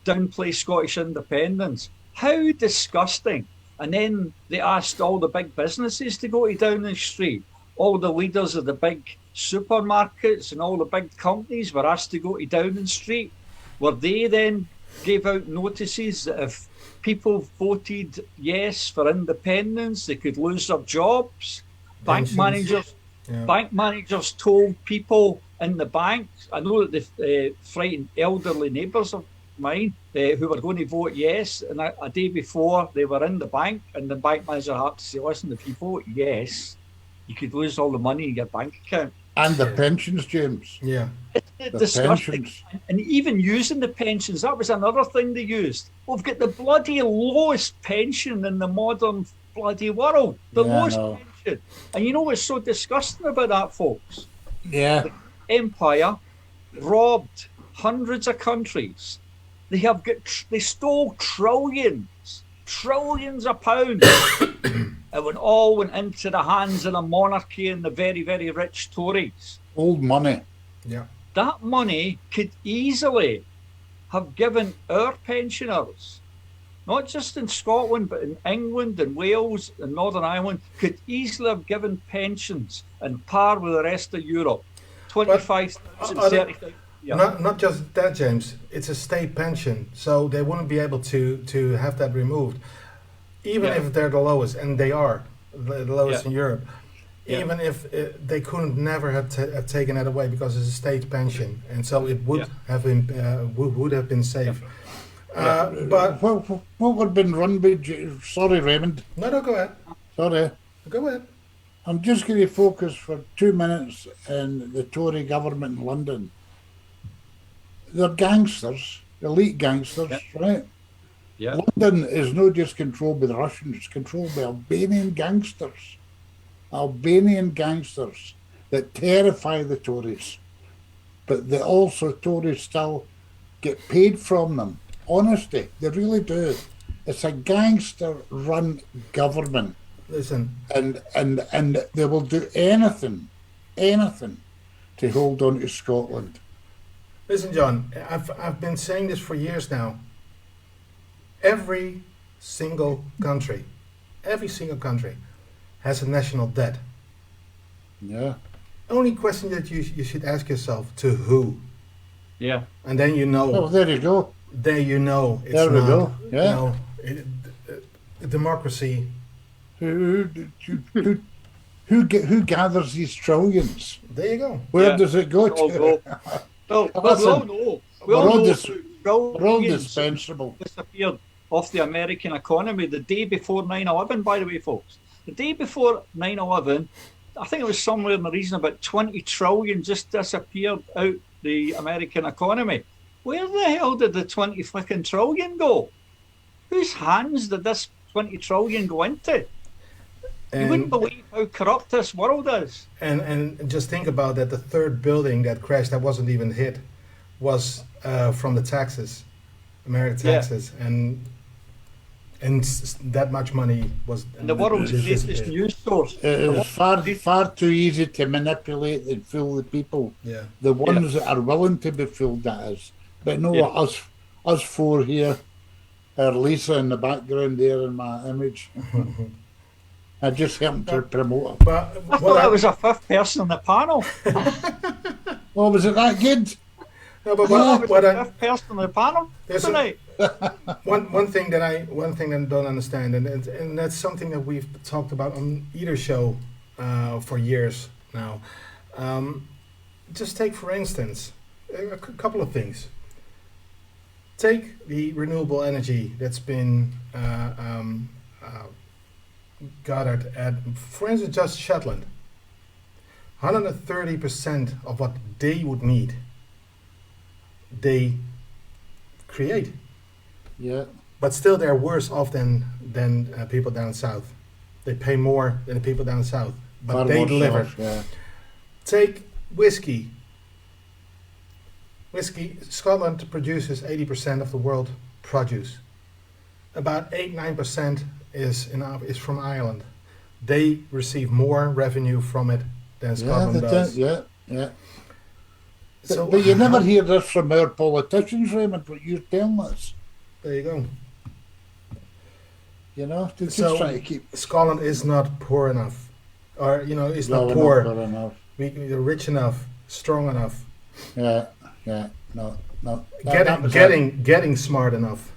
downplay Scottish independence. How disgusting. And then they asked all the big businesses to go to Downing Street. All the leaders of the big supermarkets and all the big companies were asked to go to Downing Street, where they then gave out notices that if people voted yes for independence, they could lose their jobs. Bank managers told people in the bank, I know that they frightened elderly neighbours of mine who were going to vote yes, and a day before they were in the bank, and the bank manager had to say, listen, if you vote yes, you could lose all the money in your bank account. And the pensions, James. Yeah. It's disgusting. And even using the pensions, that was another thing they used. We've got the bloody lowest pension in the modern bloody world. The lowest pension. And you know what's so disgusting about that, folks? Yeah. The empire robbed hundreds of countries. They stole trillions of pounds. It all went into the hands of the monarchy and the very, very rich Tories. Old money. Yeah. That money could easily have given our pensioners, not just in Scotland, but in England and Wales and Northern Ireland, could easily have given pensions in par with the rest of Europe. 25,000, 30,000. Yeah. Not just that, James. It's a state pension, so they wouldn't be able to have that removed. Even if they're the lowest, and they are the lowest in Europe, even if they couldn't never have taken that away because it's a state pension, and so it would have been would have been safe. But what would have been run by? Sorry, Raimond. No, go ahead. Sorry. Go ahead. I'm just going to focus for 2 minutes on the Tory government in London. They're gangsters, elite gangsters, right? Yeah. London is not just controlled by the Russians, it's controlled by Albanian gangsters. Albanian gangsters that terrify the Tories. But Tories still get paid from them. Honestly, they really do. It's a gangster-run government. Listen. And they will do anything to hold on to Scotland. Listen, John, I've been saying this for years now. Every single country has a national debt. Yeah. only question that you should ask yourself, to who? Yeah. And then you know. Oh, there you go. There you know it's There we not. go. Yeah. You know, democracy. Who gathers these trillions? There you go. Where Yeah. does it go All to? go. Well, we Listen, all know. We we're all all know dis- We're all trillions dispensable. disappeared off the American economy the day before 9/11, by the way, folks. The day before 9/11, I think it was somewhere in the region about 20 trillion just disappeared out the American economy. Where the hell did the 20 flicking trillion go? Whose hands did this 20 trillion go into? You wouldn't believe how corrupt this world is. And just think about that. The third building that crashed, that wasn't even hit, was from the taxes, American taxes, and that much money was. And the world's greatest news source. It's far too easy to manipulate and fool the people. Yeah. The ones that are willing to be fooled, that is. But no, Yeah. us four here, Lisa in the background there in my image. I just happened to promote her. But I thought I was a fifth person on the panel. Oh, was it that good? no, but I was what the I, fifth person on the panel There's a- tonight. one thing that I don't understand, and that's something that we've talked about on either show for years now. Just take, for instance, a couple of things. Take the renewable energy that's been gathered at, for instance, just Shetland. 130% of what they would need, they create. Yeah. But still, they're worse off than people down south. They pay more than the people down south, but Far they more deliver. self, yeah. Take whiskey. Scotland produces 80% of the world produce. About 8-9% is from Ireland. They receive more revenue from it than Scotland does. Yeah. So But you never hear this from our politicians, Raymond, what you're telling us. there you go. You know, they're just So trying to keep. Scotland is not poor enough, or it's No, not we're poor. not enough. We're rich enough, strong enough, Yeah, no. getting smart enough.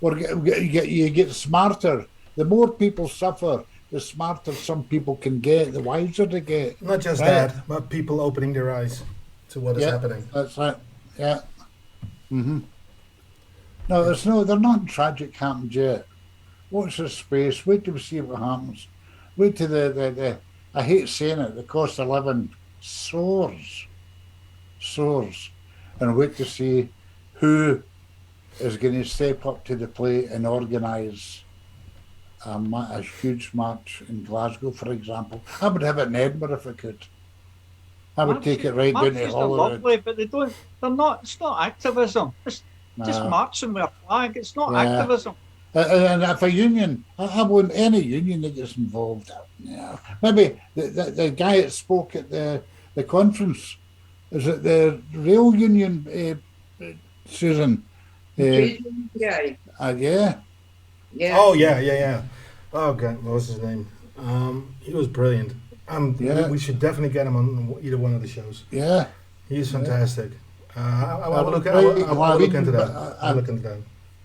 Or you get smarter. The more people suffer, the smarter some people can get, the wiser they get. Not just Right. that, but people opening their eyes to what is Yeah. happening. That's it. Yeah. No, they're not tragic happened yet. Watch this space. Wait till we see what happens. Wait till the I hate saying it, the cost of living soars. And wait to see who is going to step up to the plate and organise a huge march in Glasgow, for example. I would have it in Edinburgh if I could. I would take it right down to Marches are Holyrood. lovely, but they're not. It's not activism. It's just Nah. marching with a flag. It's not Yeah. activism. And if a union, I want any union that gets involved. Yeah. Maybe the guy that spoke at the conference, is it the rail union, Susan? Yeah. Yeah. Yeah. Oh yeah. Oh God, what was his name? He was brilliant. Yeah. We should definitely get him on either one of the shows. Yeah. He's fantastic. I'll Well, look very- I'll look into that. but, I'll look into that.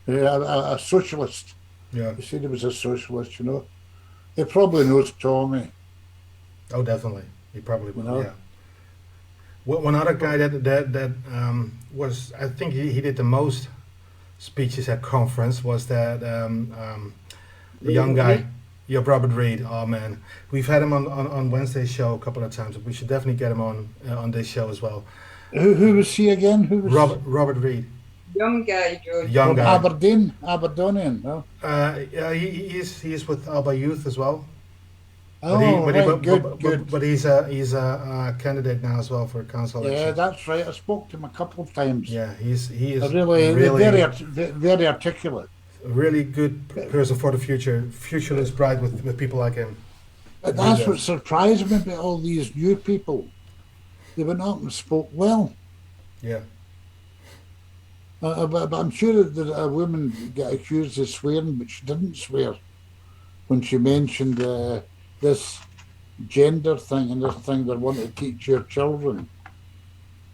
A socialist. Yeah. He said he was a socialist, you know. He probably knows Tommy. Oh, definitely. He probably would. You know? Yeah. One other guy that was, I think he did the most speeches at conference was that the young guy. Yeah, Robert Reed. Oh man, we've had him on Wednesday's show a couple of times. We should definitely get him on this show as well. Who was he again? Who was Robert Reed, Young guy, George. young from guy. Aberdonian, no? Yeah, he is with ALBA Youth as well. Oh, right, good. But he's a candidate now as well for council Yeah, election. that's right. I spoke to him a couple of times. Yeah, he is Really really very articulate. a really good person for the future. Future looks bright with people like him. But that's what surprised me about all these new people. They went up and spoke well. Yeah. But I'm sure that a woman got accused of swearing, but she didn't swear when she mentioned this gender thing and this thing they want to teach your children.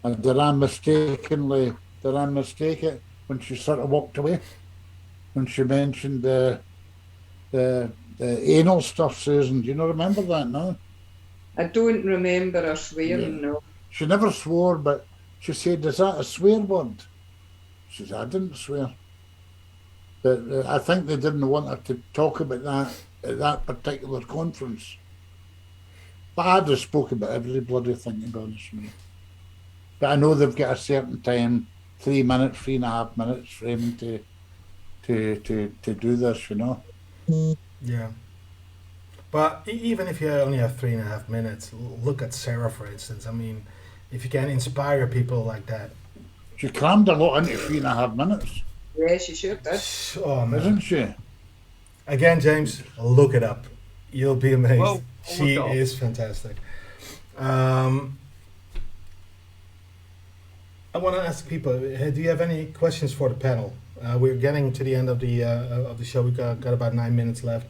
And did I mistake it when she sort of walked away? When she mentioned the anal stuff, Susan? Do you not remember that, no? I don't remember her swearing, no. She never swore, but she said, is that a swear word? She said, I didn't swear. But I think they didn't want her to talk about that at that particular conference. But I just spoke about every bloody thing, to be honest with you. But I know they've got a certain time, 3 minutes, 3.5 minutes for him to do this, you know. Yeah. But even if you only have 3.5 minutes, look at Sarah, for instance. I mean, if you can inspire people like that. She crammed a lot into 3.5 minutes. Yeah, she sure did. Oh, man. Isn't she? Again, James, look it up. You'll be amazed. Well, she is fantastic. I want to ask people, do you have any questions for the panel? We're getting to the end of the show. We've got about 9 minutes left.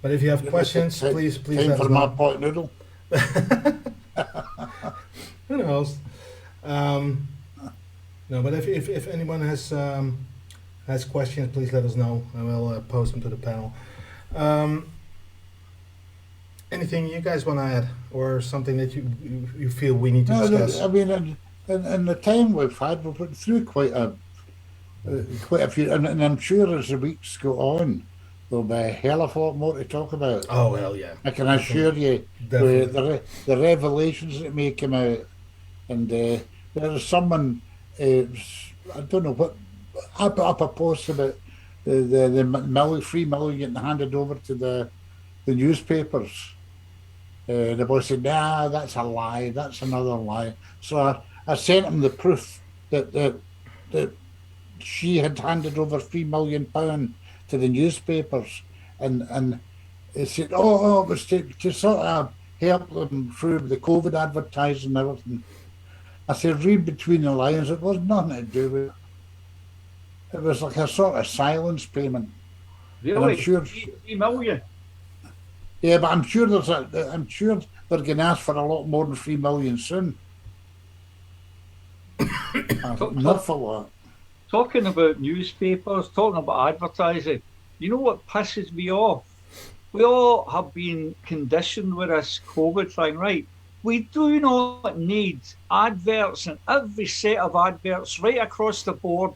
But if you have questions, please time let for us my know. pot noodle. Who knows? No, but if anyone has questions, please let us know, and we'll post them to the panel. Anything you guys want to add, or something that you feel we need to discuss? I mean, in the time we've put through quite a few, and I'm sure as the weeks go on, there'll be a hell of a lot more to talk about. Oh, hell yeah. I can assure you, the revelations that may come out, and there is someone, I don't know what, I put up a post about the free million getting handed over to the newspapers. The boy said, nah, that's a lie, that's another lie. So I sent him the proof that she had handed over £3 million to the newspapers, and he said, oh, it was to sort of help them through the COVID advertising and everything. I said, read between the lines, it was nothing to do with it. It was like a sort of silence payment. Really? I'm sure, 3 million? yeah, but I'm sure they're going to ask for a lot more than 3 million soon. Not for what? Talking about newspapers, talking about advertising, you know what pisses me off? We all have been conditioned with this COVID thing, right? We do not need adverts and every set of adverts right across the board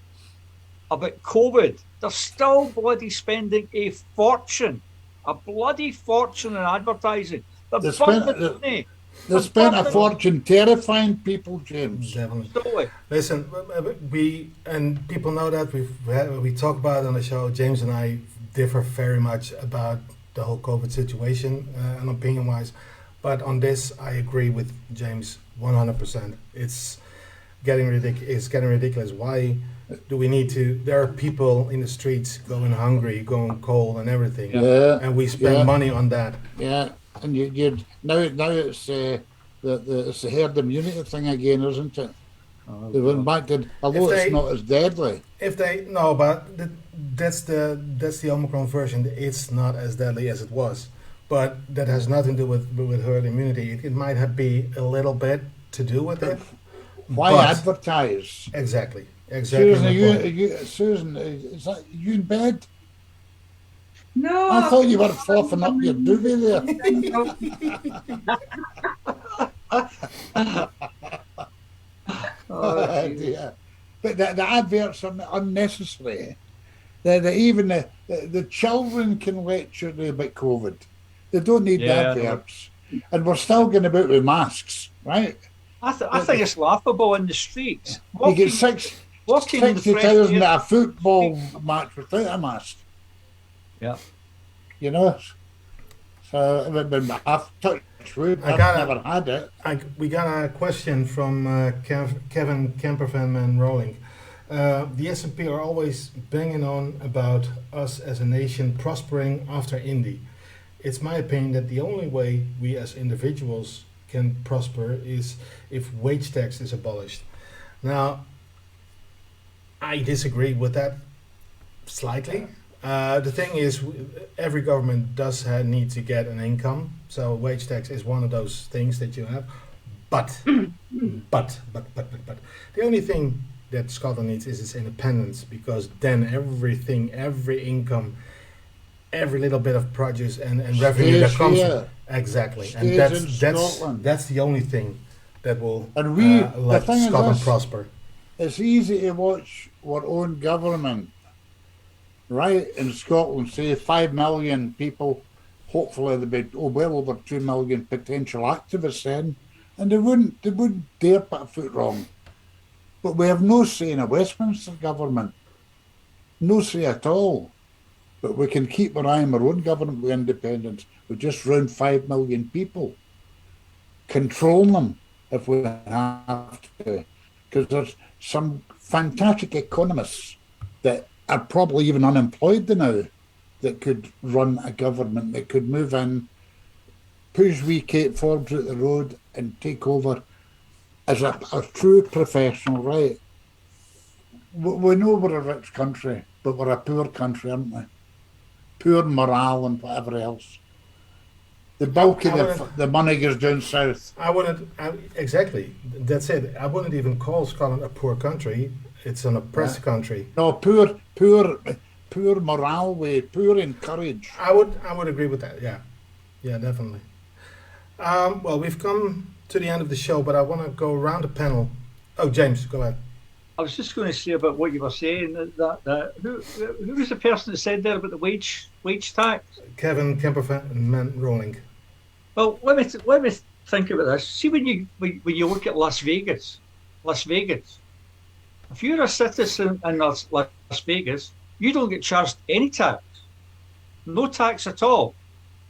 about COVID. They're still bloody spending a bloody fortune in advertising. They spent a fortune terrifying people, James. Definitely. Listen, and people know that we talk about it on the show. James and I differ very much about the whole COVID situation and opinion-wise, but on this I agree with James 100%. It's getting ridiculous. Why do we need to? There are people in the streets going hungry, going cold, and everything, and we spend money on that. Yeah. And now it's the herd immunity thing again, isn't it? They went back to, although it's not as deadly. That's the Omicron version. It's not as deadly as it was, but that has nothing to do with herd immunity. It might have be a little bit to do with it. Why advertise? Exactly. Susan, is that you in bed? No. I thought you were fluffing up your doobie there. Dear. But the adverts are unnecessary. Even the children can lecture you about COVID. They don't need the adverts. And we're still going about with masks, right? I think it's laughable in the streets. You get 60,000 at a football match without a mask. Yeah. You know? So I've touched wood. I've never had it. We got a question from Kevin Campervan and Rolling. The S&P are always banging on about us as a nation prospering after Indy. It's my opinion that the only way we as individuals can prosper is if wage tax is abolished. Now, I disagree with that slightly. The thing is, every government does need to get an income, so wage tax is one of those things that you have. But the only thing that Scotland needs is its independence, because then every income, every little bit of produce and revenue that comes exactly, and that's the only thing that will let Scotland prosper. It's easy to watch our own government, right, in Scotland, say 5 million people, hopefully there'll be well over 2 million potential activists then, and they wouldn't dare put a foot wrong. But we have no say in a Westminster government, no say at all. But we can keep our eye on our own government with independence. We're just around 5 million people. Control them if we have to. Because there's some fantastic economists that are probably even unemployed now that could run a government, that could move in, push wee Kate Forbes out the road and take over as a true professional, right? We know we're a rich country, but we're a poor country, aren't we? Poor morale and whatever else. The bulk of the money goes down south. Exactly. That's it. I wouldn't even call Scotland a poor country. It's an oppressed country. No, poor morale way, poor in courage. I would agree with that. Yeah, definitely. Well, we've come to the end of the show, but I want to go around the panel. Oh, James, go ahead. I was just going to say about what you were saying. That who was the person that said there about the wage tax? Kevin Kemperman Rowling. Well, let me think about this. See, when you look at Las Vegas, if you're a citizen in Las Vegas, you don't get charged any tax, no tax at all,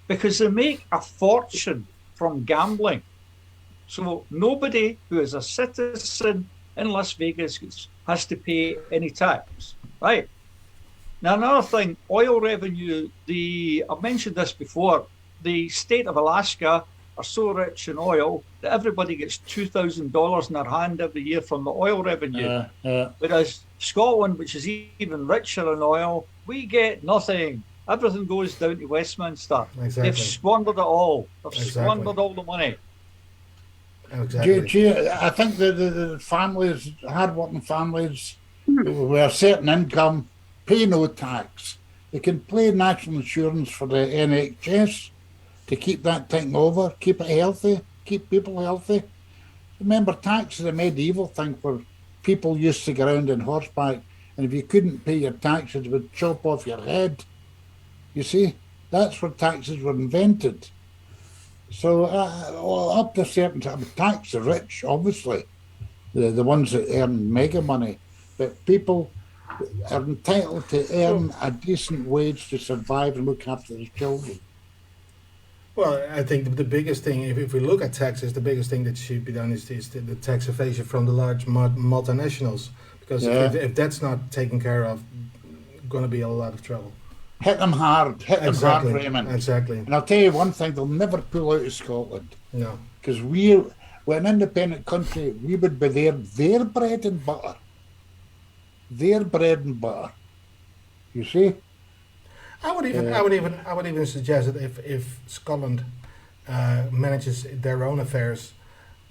because they make a fortune from gambling. So nobody who is a citizen in Las Vegas has to pay any tax, right? Now, another thing, oil revenue, I've mentioned this before, the state of Alaska are so rich in oil that everybody gets $2,000 in their hand every year from the oil revenue. Whereas Scotland, which is even richer in oil, we get nothing. Everything goes down to Westminster. Exactly. They've squandered it all. Squandered all the money. Exactly. I think the families, hard-working families with a certain income, pay no tax. They can pay national insurance for the NHS to keep that thing over, keep it healthy, keep people healthy. Remember, tax is a medieval thing where people used to go around on horseback, and if you couldn't pay your taxes, it would chop off your head. You see, that's where taxes were invented. So up to a certain time, tax the rich, obviously, the ones that earn mega money, but people are entitled to earn a decent wage to survive and look after their children. Well, I think the biggest thing, if we look at taxes, the biggest thing that should be done is the tax evasion from the large multinationals, because if that's not taken care of, going to be a lot of trouble. Hit them hard, Raimond. Exactly. And I'll tell you one thing, they'll never pull out of Scotland. No. Because we're an independent country, we would be their bread and butter. Their bread and butter. You see? I would even suggest that if Scotland manages their own affairs,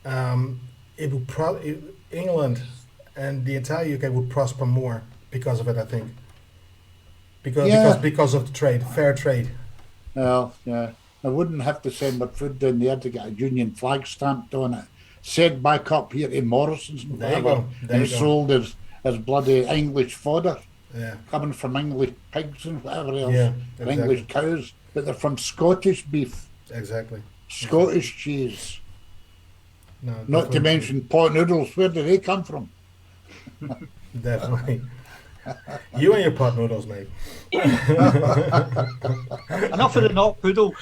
it would England and the entire UK would prosper more because of it, I think. Because of the trade, fair trade. Well, yeah. I wouldn't have to send my food down there to get a Union flag stamped on it. Sent back up here to Morrison's and whatever, and sold as bloody English fodder. Yeah. Coming from English pigs and whatever else. Yeah, exactly. English cows. But they're from Scottish beef. Exactly. Scottish cheese. No, not to mention pot noodles. Where do they come from? Definitely. You and your pot noodles, mate. Enough of the knock poodles.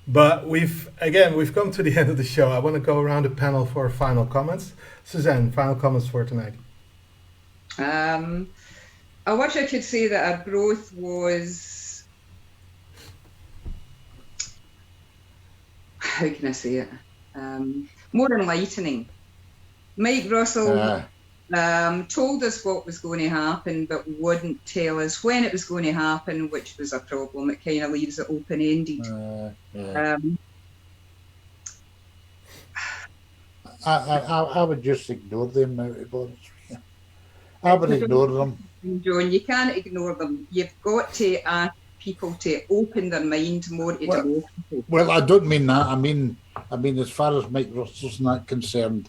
But we've come to the end of the show. I want to go around the panel for final comments. Suzanne, final comments for tonight. I wish I could say that our growth was, how can I say it, more enlightening. Mike Russell told us what was going to happen, but wouldn't tell us when it was going to happen, which was a problem. It kind of leaves it open-ended. Yeah. I would just ignore them now, to be honest with you. I would ignore them. John, you can't ignore them. You've got to ask people to open their mind more to democracy. Well, I don't mean that. I mean, as far as Mike Russell's not concerned,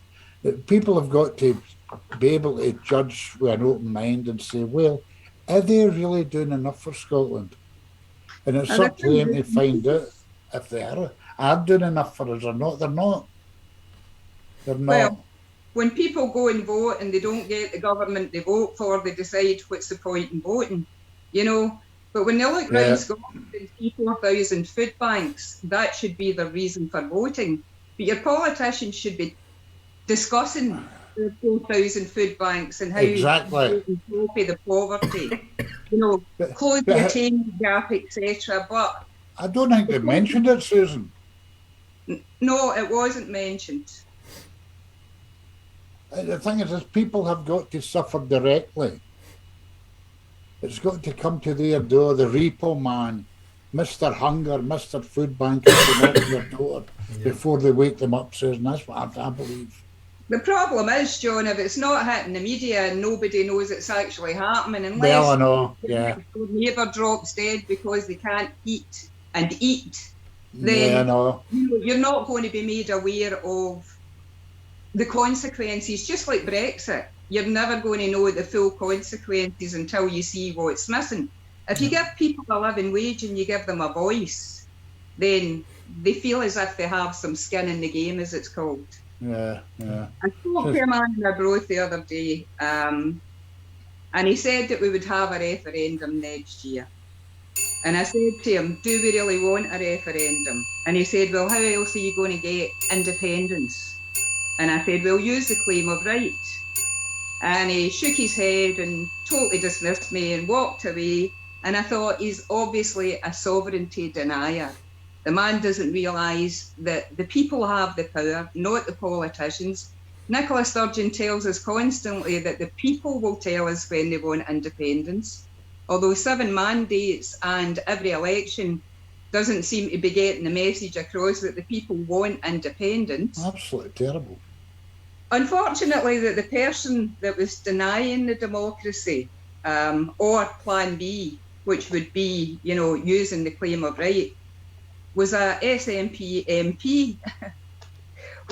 people have got to be able to judge with an open mind and say, well, are they really doing enough for Scotland? And it's up to them to find out if they are doing enough for us or not. They're not. They're not. Well, when people go and vote and they don't get the government they vote for, they decide what's the point in voting, you know. But when they look around Scotland and see 4,000 food banks, that should be the reason for voting. But your politicians should be discussing the 4,000 food banks and how you copy the poverty, you know, close the attainment gap, etc. But I don't think they mentioned it, Susan. No, it wasn't mentioned. The thing is people have got to suffer directly. It's got to come to their door, the repo man, Mr. Hunger, Mr. Food Bank, to knock on their door before they wake them up, Susan. That's what I believe. The problem is, John, if it's not hitting the media and nobody knows it's actually happening, unless well, I know, yeah. Your neighbour drops dead because they can't eat, then I know. You're not going to be made aware of the consequences, just like Brexit. You're never going to know the full consequences until you see what's missing. If you give people a living wage and you give them a voice, then they feel as if they have some skin in the game, as it's called. Yeah. I spoke to a man in Arbroath the other day, and he said that we would have a referendum next year. And I said to him, do we really want a referendum? And he said, well, how else are you going to get independence? And I said, we'll use the claim of right. And he shook his head and totally dismissed me and walked away. And I thought, he's obviously a sovereignty denier. The man doesn't realise that the people have the power, not the politicians. Nicola Sturgeon tells us constantly that the people will tell us when they want independence. Although 7 mandates and every election doesn't seem to be getting the message across that the people want independence. Absolutely terrible. Unfortunately, that the person that was denying the democracy, or Plan B, which would be, you know, using the claim of right, was a SNP MP,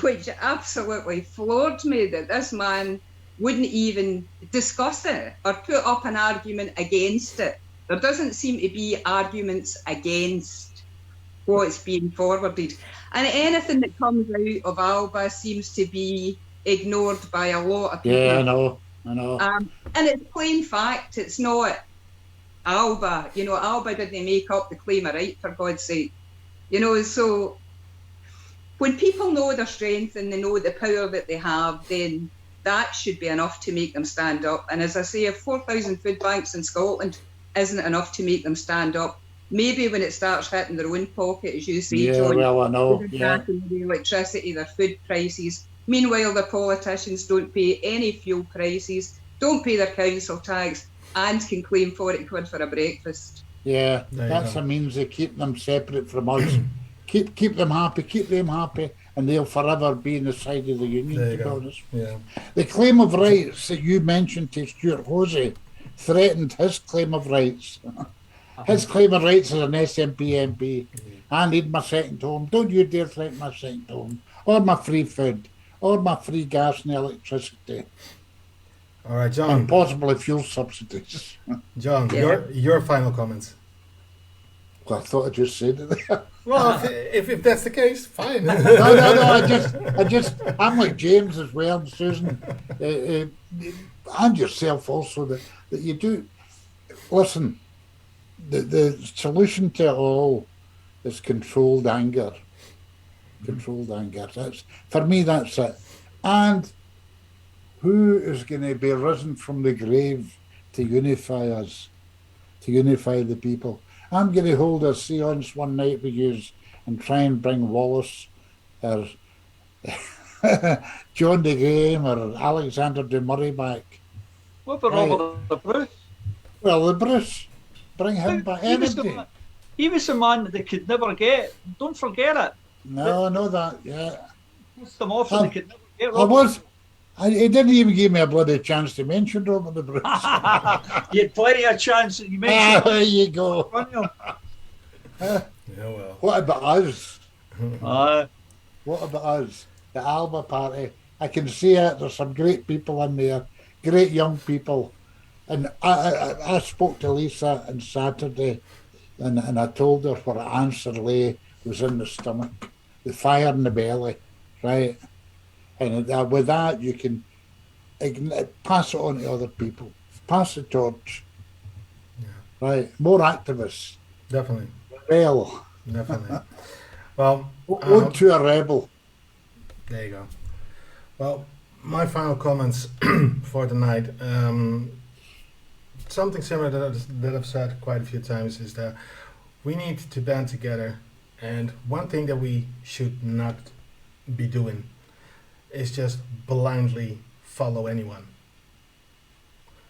which absolutely floored me that this man wouldn't even discuss it or put up an argument against it. There doesn't seem to be arguments against what's being forwarded. And anything that comes out of ALBA seems to be ignored by a lot of people. Yeah, I know. And it's plain fact, it's not ALBA. You know, ALBA didn't make up the claim of right, for God's sake. You know, so when people know their strength and they know the power that they have, then that should be enough to make them stand up. And as I say, if 4,000 food banks in Scotland isn't enough to make them stand up, maybe when it starts hitting their own pocket, as you say, John, well, I know. The electricity, their food prices. Meanwhile, the politicians don't pay any fuel prices, don't pay their council tax, and can claim 40 quid for a breakfast. Yeah, that's a means of keeping them separate from us. keep them happy, and they'll forever be in the side of the union, to be honest. Yeah. The claim of rights that you mentioned to Stuart Hosey threatened his claim of rights. His claim of rights as an SNP MP. I need my second home. Don't you dare threaten my second home. Or my free food. Or my free gas and electricity. All right, John. And possibly fuel subsidies. John, your final comments. Well, I thought I just said it there. Well, if that's the case, fine. No. I'm like James as well, and Susan, and yourself also. That you do. Listen, the solution to it all is controlled anger. Controlled anger. For me, that's it. And who is going to be risen from the grave to unify us, to unify the people? I'm going to hold a séance one night with you and try and bring Wallace, or John de Graham or Alexander de Murray back. What about Right. Robert the Bruce? Well, the Bruce, bring him back. He was, the Anybody? man, he was the man that they could never get. Don't forget it. No, I know that, yeah. Pissed them off and they could never get I was. He didn't even give me a bloody chance to mention Robert the Bruce. You had plenty of chance. You mentioned There you go. Yeah, well. What about us? uh, What about us? The ALBA party. I can see it. There's some great people in there, great young people. And I spoke to Lisa on Saturday, and I told her what her answer lay was in the stomach, the fire in the belly, right? And with that, you can pass it on to other people, pass the torch, right? More activists. Definitely. Well, Definitely. Well, on to a rebel. there you go. Well, my final comments for tonight. Something similar that I've said quite a few times is that we need to band together. And one thing that we should not be doing is just blindly follow anyone.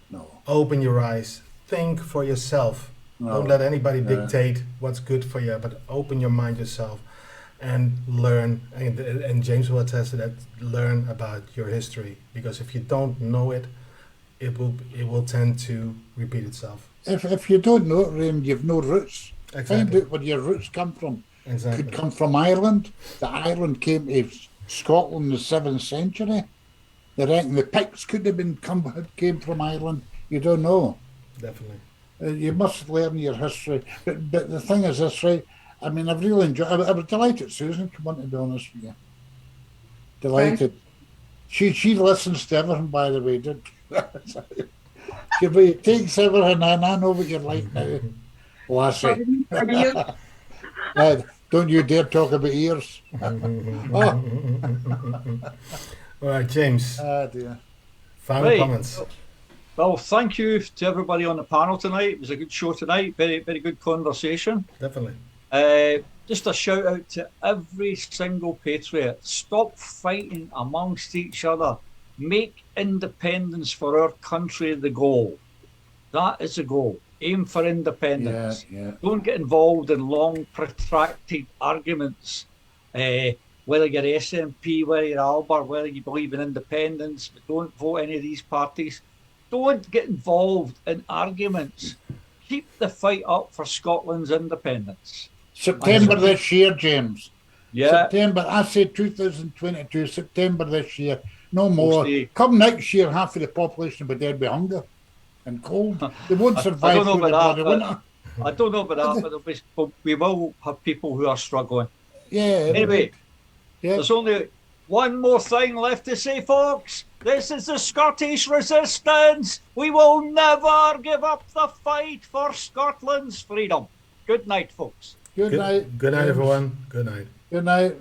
No. Open your eyes. Think for yourself. No. Don't let anybody dictate what's good for you, but open your mind yourself and learn. And James will attest to that. Learn about your history, because if you don't know it, it will tend to repeat itself. If you don't know it, Raimond, you've no roots. Exactly. Find out where your roots come from. Exactly. Could come from Ireland. The Ireland came to Scotland in the 7th century. They reckon the Picts could have came from Ireland. You don't know. Definitely. You must learn your history. But the thing is this, right? I mean, I've really enjoyed. I was delighted Susan come on, to be honest with you. Delighted. She listens to everything, by the way. She takes everything in. I know what you're like now, lassie. Don't you dare talk about ears. Oh. All right, James. Dear. Final comments. well, thank you to everybody on the panel tonight. It was a good show tonight. Very, very good conversation. Definitely. Just a shout out to every single patriot. Stop fighting amongst each other. Make independence for our country the goal. That is the goal. Aim for independence. Yeah. Don't get involved in long, protracted arguments. Whether you're SNP, whether you're ALBA, whether you believe in independence, but don't vote any of these parties. Don't get involved in arguments. Keep the fight up for Scotland's independence. September this year, James. Yeah. September, I say 2022, September this year. No more. Mostly. Come next year, half of the population will be dead by hunger and cold. They won't survive. I don't know through the about bloody that, winter. I don't know about that, but we will have people who are struggling. Yeah. Anyway, yeah. there's only one more thing left to say, folks. This is the Scottish resistance. We will never give up the fight for Scotland's freedom. Good night, folks. Good night. Good night, James. everyone. Good night. Good night.